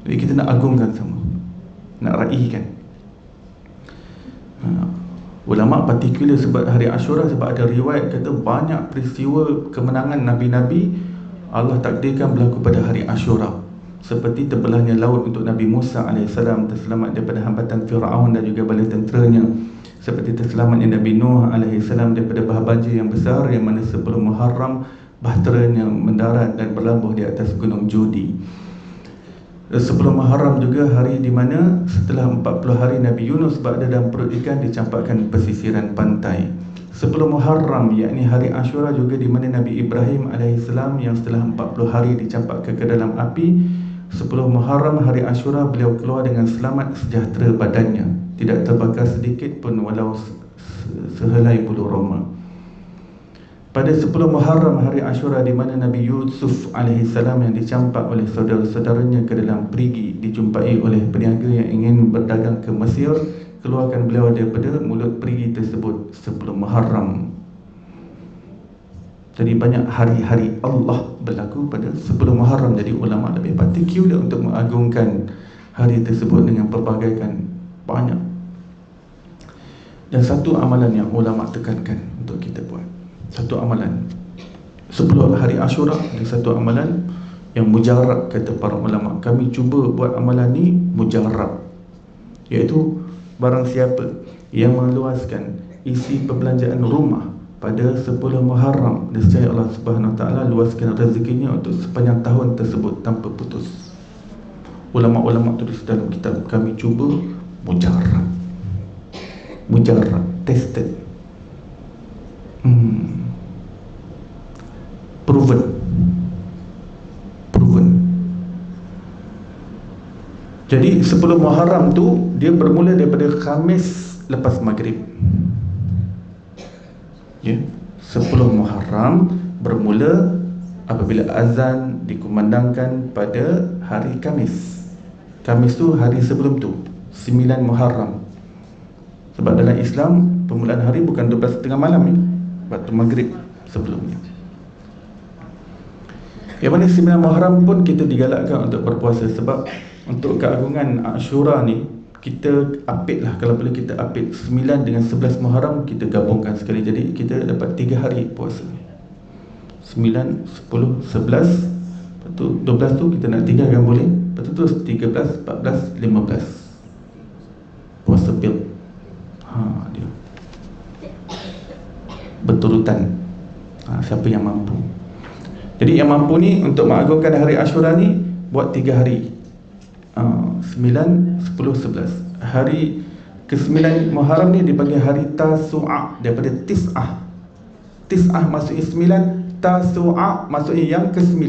Jadi kita nak agungkan sama, nak raikan. Ulama partikular sebab hari Ashura, sebab ada riwayat kata banyak peristiwa kemenangan Nabi-Nabi Allah takdirkan berlaku pada hari Ashura. Seperti terbelahnya laut untuk Nabi Musa AS, terselamat daripada hambatan Fir'aun dan juga bala tenteranya. Seperti terselamatnya Nabi Nuh AS daripada bah banjir yang besar, yang mana sebelum Muharram bahteranya mendarat dan berlabuh di atas gunung Judi. 10 Muharram juga hari di mana setelah 40 hari Nabi Yunus berada dalam perut ikan dicampakkan pesisiran pantai. 10 Muharram yakni hari Ashura juga di mana Nabi Ibrahim AS yang setelah 40 hari dicampakkan ke dalam api. 10 Muharram hari Ashura beliau keluar dengan selamat sejahtera badannya, tidak terbakar sedikit pun walau sehelai bulu roma. Pada 10 Muharram hari Ashura di mana Nabi Yusuf AS yang dicampak oleh saudara-saudaranya ke dalam perigi dijumpai oleh peniaga yang ingin berdagang ke Mesir, keluarkan beliau daripada mulut perigi tersebut 10 Muharram. Jadi banyak hari-hari Allah berlaku pada 10 Muharram. Jadi ulama lebih particular untuk mengagungkan hari tersebut dengan pelbagaikan banyak. Dan satu amalan yang ulama tekankan untuk kita buat, satu amalan 10 hari Ashura, dan satu amalan yang mujarab, kata para ulama. Kami cuba buat amalan ni mujarab, iaitu barang siapa yang meluaskan isi perbelanjaan rumah pada 10 Muharram, nescaya Allah Subhanahu Wa Taala luaskan rezekinya untuk sepanjang tahun tersebut tanpa putus. Ulama-ulama tulis dalam kitab, kami cuba mujarab, tested, proven. Jadi 10 Muharram tu dia bermula daripada Khamis lepas maghrib. Ya, 10 Muharram bermula apabila azan dikumandangkan pada hari Khamis. Khamis tu hari sebelum tu, 9 Muharram. Sebab dalam Islam permulaan hari bukan 12.30 malam ni, waktu maghrib sebelumnya. Yang mana 9 Muharram pun kita digalakkan untuk berpuasa. Sebab untuk keagungan Ashura ni, kita apit lah, kalau boleh kita apit 9 dengan 11 Muharram, kita gabungkan sekali. Jadi kita dapat 3 hari puasa, 9, 10, 11. Lepas tu 12 tu kita nak tinggalkan boleh. Lepas tu terus 13, 14, 15 puasa pil. Dia berturutan. Siapa yang mampu. Jadi yang mampu ni untuk mengagungkan hari Ashura ni, buat 3 hari, 9, 10, 11. Hari ke-9 Muharram ni dipanggil hari Tasu'a, daripada Tis'ah. Tis'ah maksudnya 9, Tasu'a maksudnya yang ke-9.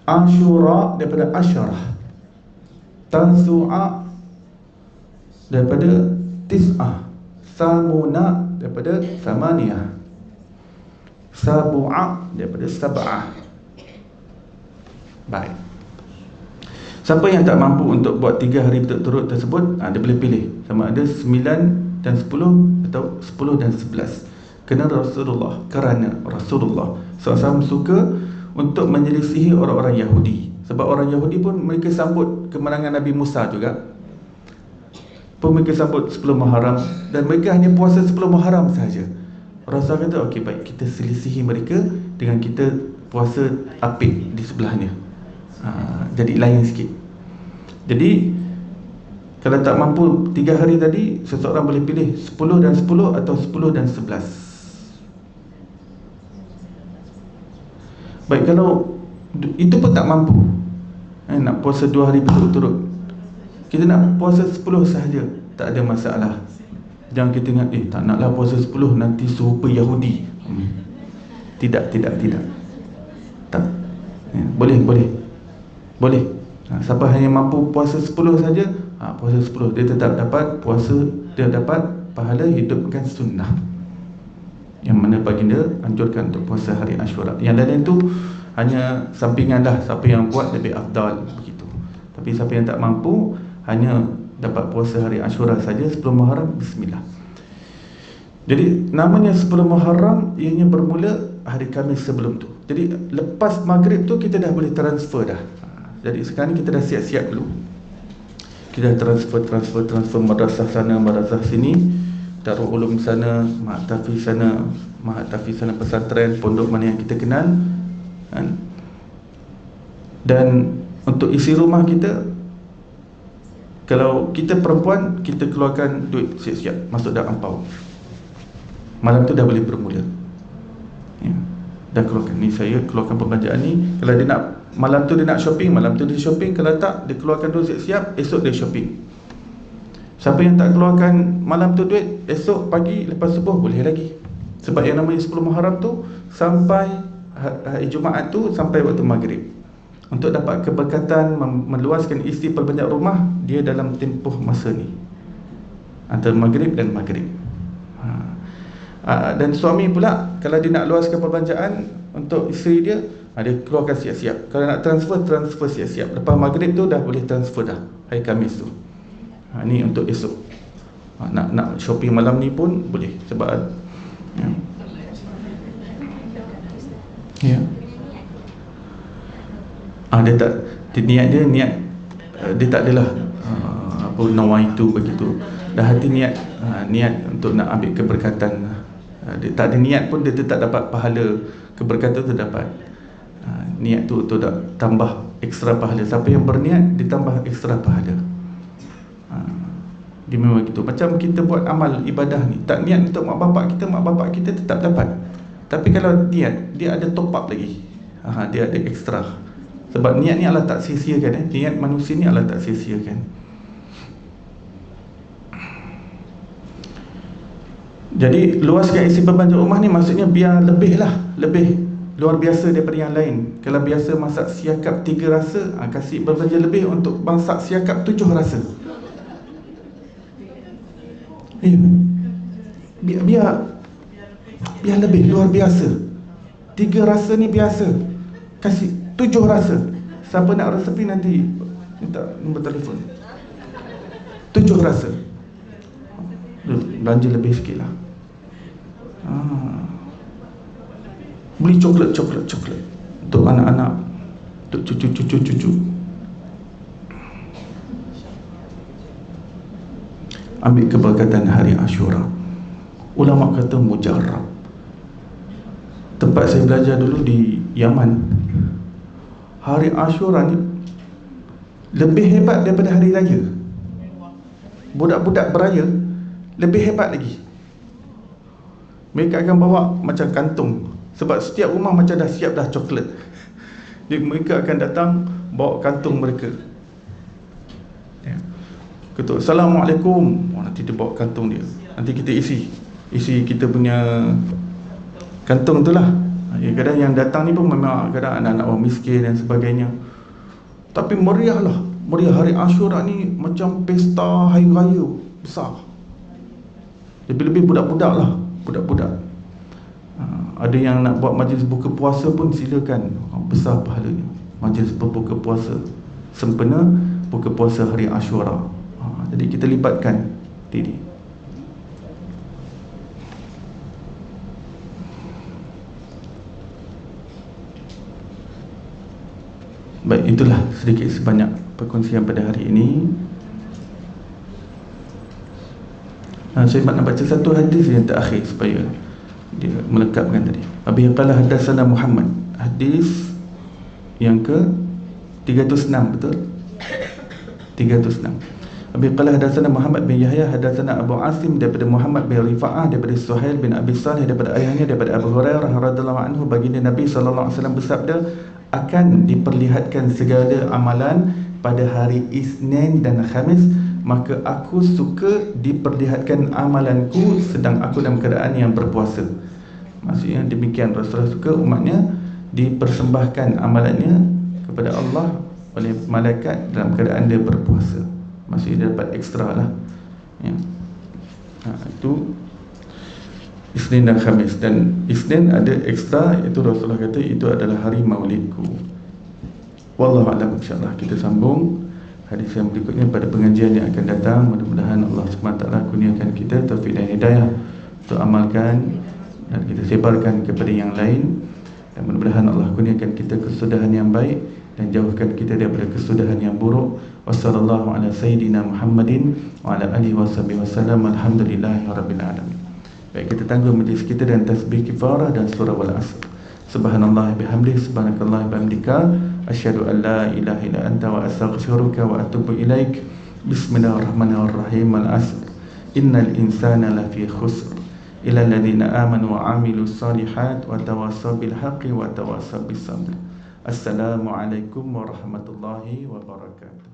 Ashura daripada Asyarah, Tasu'a daripada Tis'ah, Samuna daripada Samaniyah, Sabu'a daripada Sab'ah. Baik. Siapa yang tak mampu untuk buat 3 hari berturut-turut tersebut, dia boleh pilih sama ada 9 dan 10 atau 10 dan 11. Kerana Rasulullah SAW suka untuk menyelisihi orang-orang Yahudi. Sebab orang Yahudi pun mereka sambut kemenangan Nabi Musa juga, pun mereka sambut 10 Muharram, dan mereka hanya puasa 10 Muharram sahaja. Rasul kata, okey baik, kita selisihi mereka dengan kita puasa apik di sebelahnya. Jadi lain sikit. Jadi kalau tak mampu 3 hari tadi, seseorang boleh pilih 10 dan 10 atau 10 dan 11. Baik, kalau itu pun tak mampu, nak puasa 2 hari berturut-turut, kita nak puasa 10 sahaja, tak ada masalah. Jangan kita ingat, tak naklah puasa 10 nanti serupa Yahudi. Tidak. Tak. Boleh. Siapa hanya mampu puasa 10 saja, puasa 10, dia tetap dapat puasa, dia dapat pahala hidupkan sunnah, yang mana baginda anjurkan untuk puasa hari Ashura. Yang lain tu hanya sampingan dah, siapa yang buat lebih afdal begitu. Tapi siapa yang tak mampu, hanya dapat puasa hari Ashura saja 10 Muharram, bismillah. Jadi namanya 10 Muharram, ianya bermula hari Khamis sebelum tu. Jadi lepas maghrib tu kita dah boleh transfer dah. Jadi sekarang kita dah siap-siap dulu. Kita dah transfer madrasah sana, madrasah sini, Darul Ulum sana, Mahat Tahfiz sana, pesantren, pondok mana yang kita kenal, kan? Dan untuk isi rumah kita, kalau kita perempuan, kita keluarkan duit siap-siap masuk dalam ampau. Malam tu dah boleh bermula, ya. dah keluarkan ni, saya keluarkan perbelanjaan ni. Kalau dia nak malam tu dia nak shopping, malam tu dia shopping. Kalau tak, dia keluarkan dulu siap-siap, esok dia shopping. Siapa yang tak keluarkan malam tu duit, esok pagi lepas subuh boleh lagi. Sebab yang namanya 10 Muharram tu sampai hari Jumaat tu sampai waktu maghrib. Untuk dapat keberkatan meluaskan isi perbelanjaan rumah, dia dalam tempoh masa ni antara maghrib dan maghrib. Dan suami pula, kalau dia nak luaskan perbelanjaan untuk isteri dia, dia keluarkan siap-siap. Kalau nak transfer siap-siap. Lepas maghrib tu dah boleh transfer dah, hari Khamis tu. Ni untuk esok. Nak shopping malam ni pun boleh. Sebab ya. Dia tak, niat dia tak adalah apa nawaitu begitu. Dah hati niat untuk nak ambil keberkatan. Dia tak ada niat pun dia tak dapat pahala. Keberkatan tu dapat. Niat tu tambah ekstra pahala. Siapa yang berniat ditambah ekstra pahala. Dia memang gitu. Macam kita buat amal ibadah ni, tak niat untuk mak bapak kita tetap dapat. Tapi kalau niat, dia ada top up lagi. Dia ada ekstra. Sebab niat ni Allah tak sia-siakan. Niat manusia ni Allah tak sia-siakan. Jadi luaskan isi perbelanjaan rumah ni maksudnya biar lebih luar biasa daripada yang lain. Kalau biasa masak siakap 3 rasa, kasih berbelanja lebih untuk masak siakap 7 rasa. Biar lebih luar biasa. 3 rasa ni biasa, kasih 7 rasa. Siapa nak resepi nanti minta nombor telefon. 7 rasa. Belanja lebih sikit lah. Beli coklat untuk anak-anak, untuk cucu. Ambil keberkatan hari Ashura. Ulama kata mujarrab. Tempat saya belajar dulu di Yaman, hari Ashura ni lebih hebat daripada hari raya. Budak-budak beraya lebih hebat lagi. Mereka akan bawa macam kantung. Sebab setiap rumah macam dah siap dah coklat. Jadi mereka akan datang bawa kantung mereka. Ketuk Assalamualaikum. Nanti dia bawa kantung dia. Nanti kita isi kita punya kantung tu lah. Kadang yang datang ni pun memang kadang anak-anak orang miskin dan sebagainya. Tapi meriah hari Ashura ni macam pesta hari raya besar. Lebih-lebih budak-budak lah. Ada yang nak buat majlis buka puasa pun silakan. Besar pahalanya. Majlis berbuka puasa sempena buka puasa hari Ashura. Jadi kita libatkan diri. Baik, itulah sedikit sebanyak perkongsian pada hari ini. Saya nak baca satu hadis yang terakhir supaya dia melengkapkan tadi. Abi qala hadatsana Muhammad. Hadis yang ke 306, betul? 306. Abi qala hadatsana Muhammad bin Yahya hadatsana Abu Asim daripada Muhammad bin Rifa'ah daripada Suhail bin Abi Salih daripada ayahnya daripada Abu Hurairah radhiyallahu anhu, baginda Nabi sallallahu alaihi wasallam bersabda, akan diperlihatkan segala amalan pada hari Isnin dan Khamis, maka aku suka diperlihatkan amalanku sedang aku dalam keadaan yang berpuasa. Maksudnya demikian, Rasulullah suka umatnya dipersembahkan amalannya kepada Allah oleh malaikat dalam keadaan dia berpuasa. Maksudnya dia dapat ekstra lah ya. Itu Isnin dan Khamis. Dan Isnin ada ekstra, itu Rasulullah kata itu adalah hari maulidku. Wallahu a'lam. InsyaAllah kita sambung hadis yang berikutnya pada pengajian yang akan datang. Mudah-mudahan Allah SWT kurniakan kita taufik dan hidayah untuk amalkan dan kita sebarkan kepada yang lain. Dan mudah-mudahan Allah kurniakan kita kesudahan yang baik dan jauhkan kita daripada kesudahan yang buruk. Wassallallahu ala sayyidina Muhammadin wa ala alihi wasallam. Alhamdulillahirabbil alamin. Baik, kita tangguh majlis kita dan tasbih kifarah dan surah wal asr. Subhanallah bihamdihi, subhanakallah bihamdika, asyhadu an la ilaha illa anta wa astaghfiruka wa atubu ilaik. Bismillahirrahmanirrahim. Al asr innal insana lafi khusr إلى الذين آمنوا وعملوا الصالحات وتواصوا بالحق وتواصوا بالصبر. السلام عليكم ورحمة الله وبركاته.